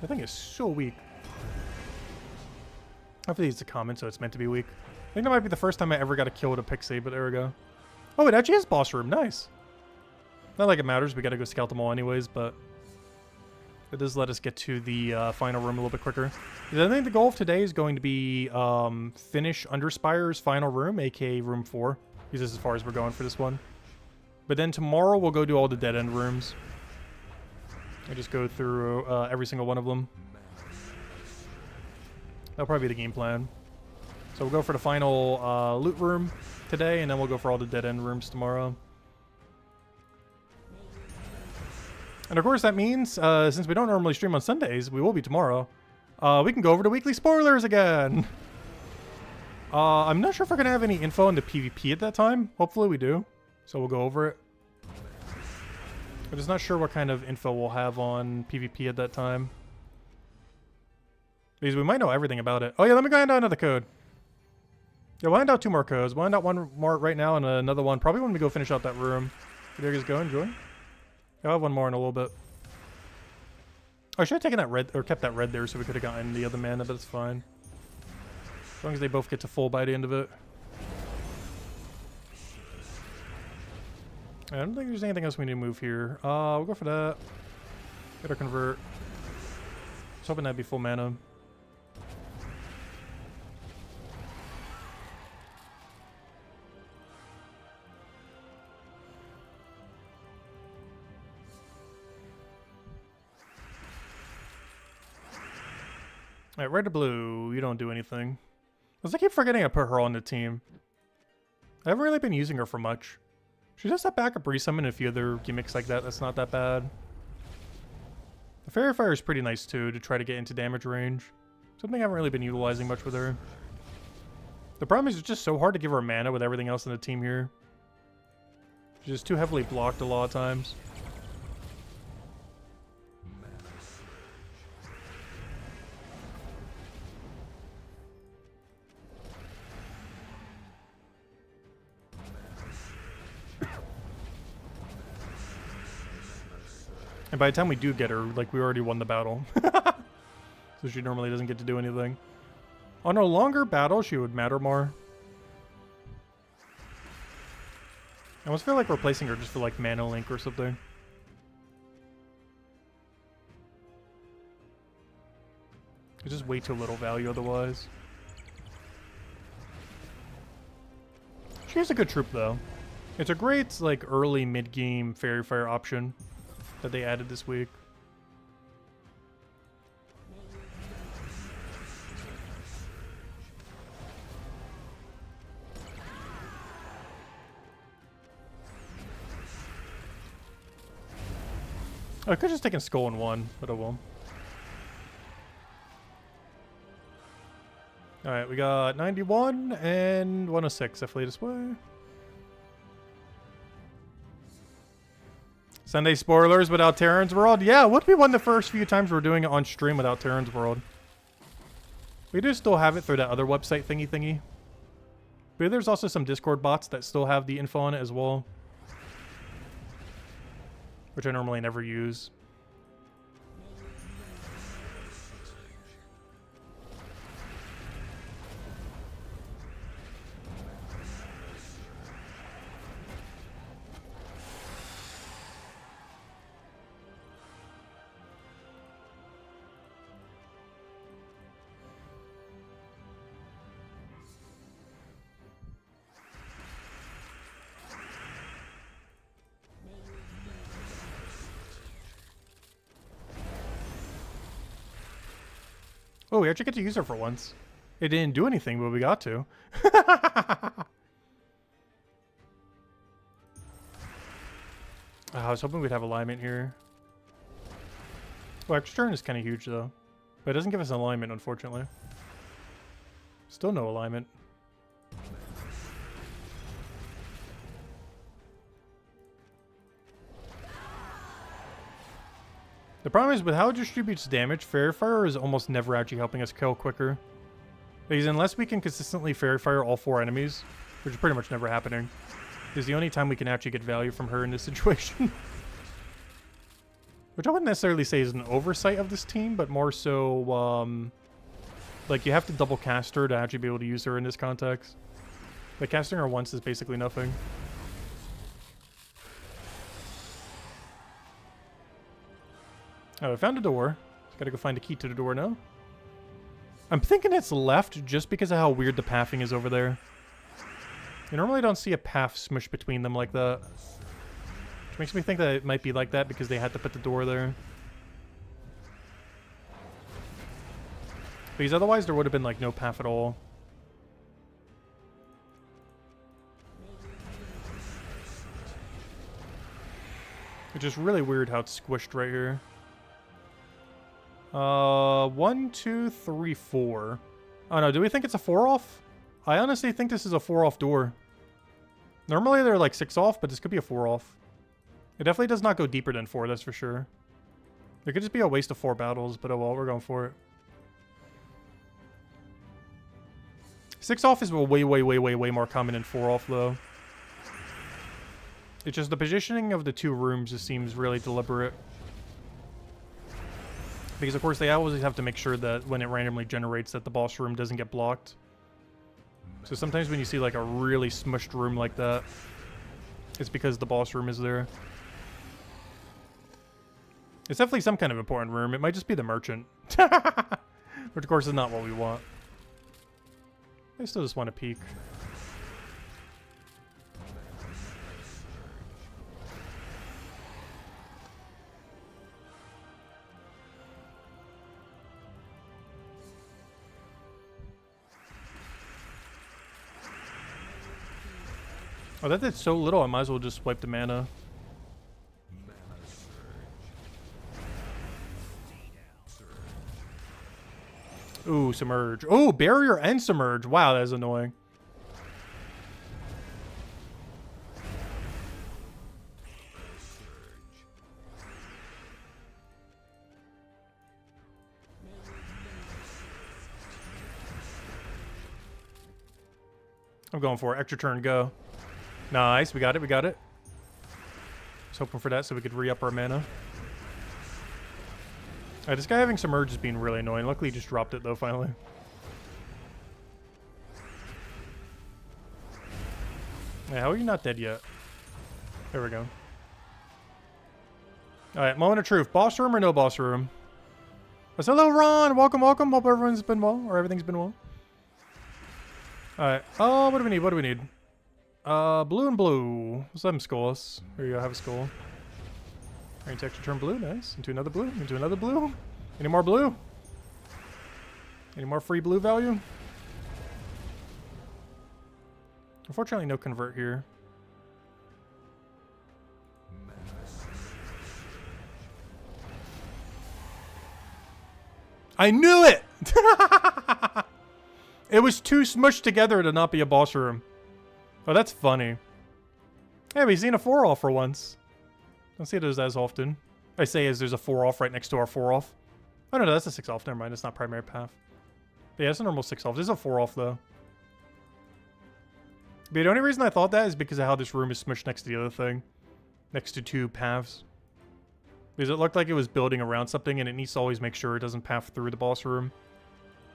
That thing is so weak. Hopefully it's a common, so it's meant to be weak. I think that might be the first time I ever got a kill with a Pixie, but there we go. Oh, it actually is boss room. Nice. Not like it matters. We gotta go scout them all anyways, but It does let us get to the final room a little bit quicker. I think the goal of today is going to be finish Underspire's final room, aka room 4. Because this is as far as we're going for this one. But then tomorrow we'll go do all the dead end rooms. I just go through every single one of them. That'll probably be the game plan. So we'll go for the final loot room today, and then we'll go for all the dead end rooms tomorrow. And of course that means, since we don't normally stream on Sundays, we will be tomorrow. We can go over to weekly spoilers again. I'm not sure if we're going to have any info on the PvP at that time. Hopefully we do. So we'll go over it. I'm just not sure what kind of info we'll have on PvP at that time. Because we might know everything about it. Oh yeah, let me go hand out another code. Yeah, we'll hand out 2 more codes. We'll hand out one more right now and another one probably when we go finish out that room. There you guys go, enjoy. I'll have one more in a little bit. Oh, I should have taken that red, or kept that red there so we could have gotten the other mana, but it's fine. As long as they both get to full by the end of it. I don't think there's anything else we need to move here. We'll go for that. Get our convert. I was hoping that'd be full mana. Alright, red to blue, you don't do anything. I keep forgetting I put her on the team. I haven't really been using her for much. She does that backup resummon and a few other gimmicks like that. That's not that bad. The Fairy Fire is pretty nice too to try to get into damage range. Something I haven't really been utilizing much with her. The problem is it's just so hard to give her mana with everything else in the team here. She's just too heavily blocked a lot of times. And by the time we do get her, like, we already won the battle. So she normally doesn't get to do anything. On a longer battle, she would matter more. I almost feel like replacing her just for, like, Mana Link or something. It's just way too little value otherwise. She has a good troop, though. It's a great, like, early mid-game Fairy Fire option that they added this week. I could just taken Skull in 1, but I won't. Alright, we got 91 and 106 if lead us way. Sunday spoilers without Terran's World. Yeah, it would be one of the first few times we're doing it on stream without Terran's World. We do still have it through that other website thingy. But there's also some Discord bots that still have the info on it as well. Which I normally never use. Oh, we actually get to use her for once. It didn't do anything, but we got to. I was hoping we'd have alignment here. Well, extra turn is kind of huge, though. But it doesn't give us an alignment, unfortunately. Still no alignment. The problem is with how it distributes damage, Fairy Fire is almost never actually helping us kill quicker. Because unless we can consistently Fairy Fire all 4 enemies, which is pretty much never happening, is the only time we can actually get value from her in this situation. Which I wouldn't necessarily say is an oversight of this team, but more so, like, you have to double cast her to actually be able to use her in this context. Like, casting her once is basically nothing. Oh, I found a door. Gotta go find a key to the door now. I'm thinking it's left just because of how weird the pathing is over there. You normally don't see a path smush between them like that. Which makes me think that it might be like that because they had to put the door there. Because otherwise there would have been like no path at all. Which is really weird how it's squished right here. 1, 2, 3, 4. Oh no, do we think it's a 4 off? I honestly think this is a 4 off door. Normally they're like 6 off, but this could be a 4 off. It definitely does not go deeper than 4, that's for sure. It could just be a waste of 4 battles, but oh well, we're going for it. 6 off is way more common than 4 off though. It's just the positioning of the 2 rooms just seems really deliberate. Because of course they always have to make sure that when it randomly generates that the boss room doesn't get blocked. So sometimes when you see like a really smushed room like that, it's because the boss room is there. It's definitely some kind of important room. It might just be the merchant. Which of course is not what we want. I still just want to peek. Oh, that did so little, I might as well just wipe the mana. Ooh, submerge. Oh, barrier and submerge. Wow, that is annoying. I'm going for it. Extra turn, go. Nice, we got it, we got it. I was hoping for that so we could re-up our mana. Alright, this guy having submerge is being really annoying. Luckily he just dropped it though, finally. Yeah, how are you not dead yet? There we go. Alright, moment of truth. Boss room or no boss room? Yes, hello, Ron! Welcome, welcome. Hope everyone's been well, or everything's been well. Alright, oh, what do we need? What do we need? Blue and blue. Let's let him skull us. There you go, have a skull. Range extra turn blue, nice. Into another blue, into another blue. Any more blue? Any more free blue value? Unfortunately, no convert here. I knew it! It was too smushed together to not be a boss room. Oh, that's funny. Hey, we've seen a 4 off for once. Don't see those as often. I say as there's a 4 off right next to our 4 off. Oh no, that's a 6 off. Never mind, it's not primary path. But yeah, it's a normal 6 off. There's a 4 off though. But the only reason I thought that is because of how this room is smushed next to the other thing. Next to 2 paths. Because it looked like it was building around something and it needs to always make sure it doesn't path through the boss room.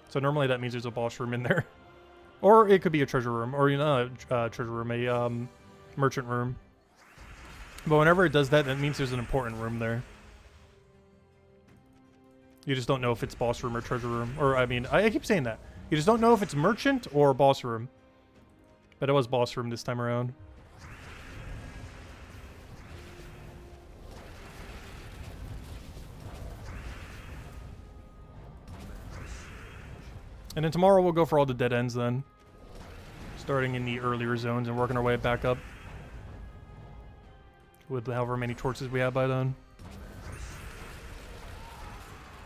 So normally that means there's a boss room in there. Or it could be a treasure room. Or, you know, a treasure room. A merchant room. But whenever it does that, that means there's an important room there. You just don't know if it's boss room or treasure room. Or, I mean, I keep saying that. You just don't know if it's merchant or boss room. But it was boss room this time around. And then tomorrow we'll go for all the dead ends then. Starting in the earlier zones and working our way back up. With however many torches we have by then.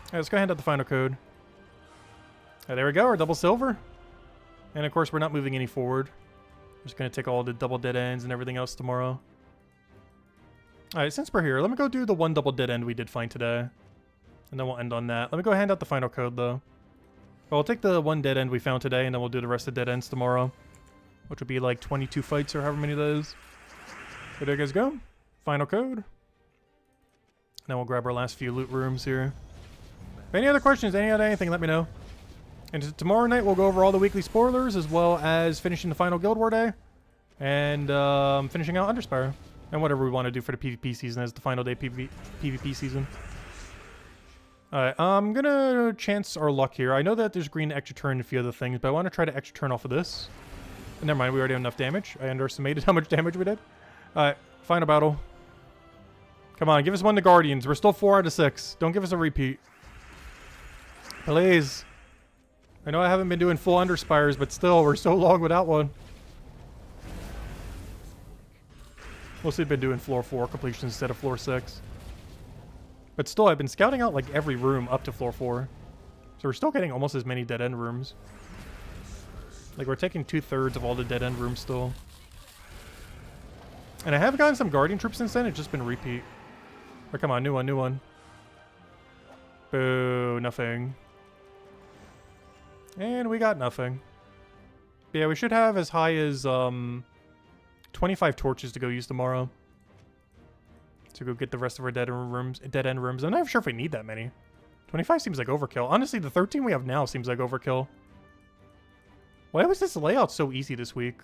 Alright, let's go hand out the final code. Alright, there we go, our double silver. And of course we're not moving any forward. We're just going to take all the double dead ends and everything else tomorrow. Alright, since we're here, let me go do the 1 double dead end we did find today. And then we'll end on that. Let me go hand out the final code though. Well, we'll take the 1 dead end we found today, and then we'll do the rest of the dead ends tomorrow. Which would be like 22 fights or however many that is. So there you guys go. Final code. Then we'll grab our last few loot rooms here. If any other questions, anything, let me know. And tomorrow night we'll go over all the weekly spoilers, as well as finishing the final Guild War day. And finishing out Underspire. And whatever we want to do for the PvP season as the final day PvP season. Alright, I'm gonna chance our luck here. I know that there's green extra turn and a few other things, but I want to try to extra turn off of this. Never mind, we already have enough damage. I underestimated how much damage we did. Alright, final battle. Come on, give us one to Guardians. We're still 4 out of 6. Don't give us a repeat. Please. I know I haven't been doing full Underspires, but still, we're so long without one. Mostly been doing floor 4 completions instead of floor 6. But still, I've been scouting out like every room up to floor 4. So we're still getting almost as many dead end rooms. Like we're taking 2/3 of all the dead end rooms still. And I have gotten some Guardian troops since then. It's just been repeat. Oh, come on, new one, new one. Boo, nothing. And we got nothing. But yeah, we should have as high as 25 torches to go use tomorrow. To go get the rest of our dead end rooms. I'm not even sure if we need that many. 25 seems like overkill. Honestly, the 13 we have now seems like overkill. Why was this layout so easy this week?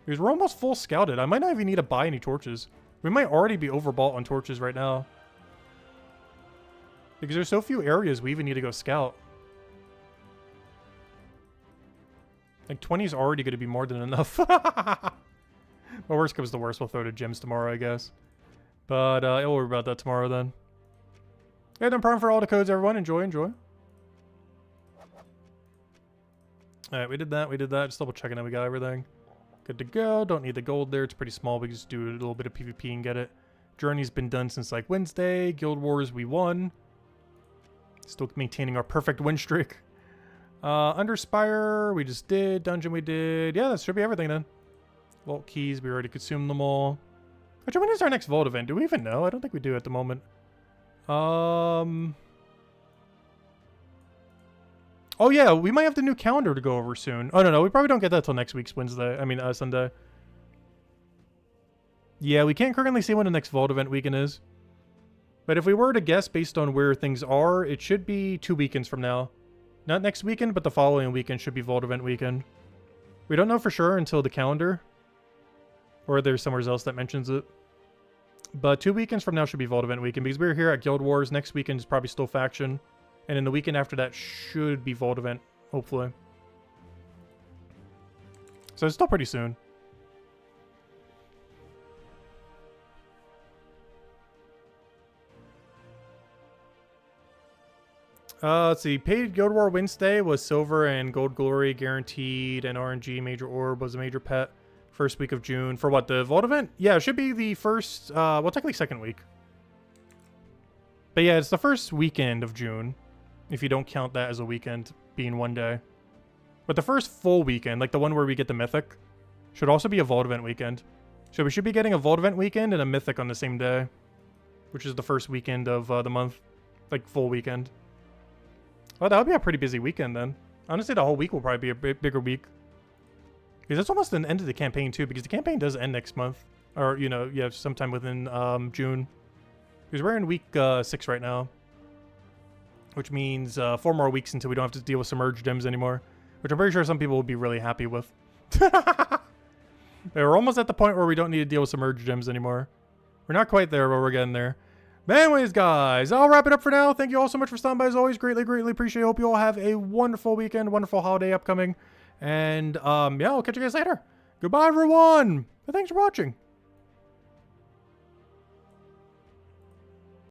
Because we're almost full scouted. I might not even need to buy any torches. We might already be overbought on torches right now. Because there's so few areas we even need to go scout. Like 20 is already going to be more than enough. Well, worst comes to worst, we'll throw to gems tomorrow, I guess. But we'll worry about that tomorrow then. Yeah, no problem for all the codes, everyone. Enjoy, enjoy. Alright, we did that, Just double checking that we got everything. Good to go. Don't need the gold there. It's pretty small. We can just do a little bit of PvP and get it. Journey's been done since like Wednesday. Guild Wars, we won. Still maintaining our perfect win streak. Underspire, we just did. Dungeon, we did. Yeah, that should be everything then. Vault keys, we already consumed them all. Which when is our next vault event? Do we even know? I don't think we do at the moment. Oh yeah, we might have the new calendar to go over soon. Oh no, we probably don't get that till next week's Wednesday. I mean, Sunday. Yeah, we can't currently see when the next vault event weekend is. But if we were to guess based on where things are, it should be 2 weekends from now. Not next weekend, but the following weekend should be vault event weekend. We don't know for sure until the calendar. Or there's somewhere else that mentions it. But 2 weekends from now should be vault event weekend because we're here at Guild Wars. Next weekend is probably still faction. And then the weekend after that should be vault event, hopefully. So it's still pretty soon. Let's see. Paid Guild War Wednesday was silver and gold glory guaranteed, and RNG major orb was a major pet. First week of June. For what, the vault event? Yeah, it should be the first, well, technically second week. But yeah, it's the first weekend of June. If you don't count that as a weekend, being one day. But the first full weekend, like the one where we get the mythic, should also be a vault event weekend. So we should be getting a vault event weekend and a mythic on the same day. Which is the first weekend of the month. Like, full weekend. Well, that would be a pretty busy weekend then. Honestly, the whole week will probably be a bigger week. Because it's almost the end of the campaign too, because the campaign does end next month. Or, you know, yeah, sometime within June. Because we're in week 6 right now. Which means 4 more weeks until we don't have to deal with submerged gems anymore. Which I'm pretty sure some people will be really happy with. We're almost at the point where we don't need to deal with submerged gems anymore. We're not quite there, but we're getting there. But anyways, guys, I'll wrap it up for now. Thank you all so much for stopping by as always. Greatly, greatly appreciate it. Hope you all have a wonderful weekend, wonderful holiday upcoming. And, yeah, I'll catch you guys later. Goodbye, everyone. And thanks for watching.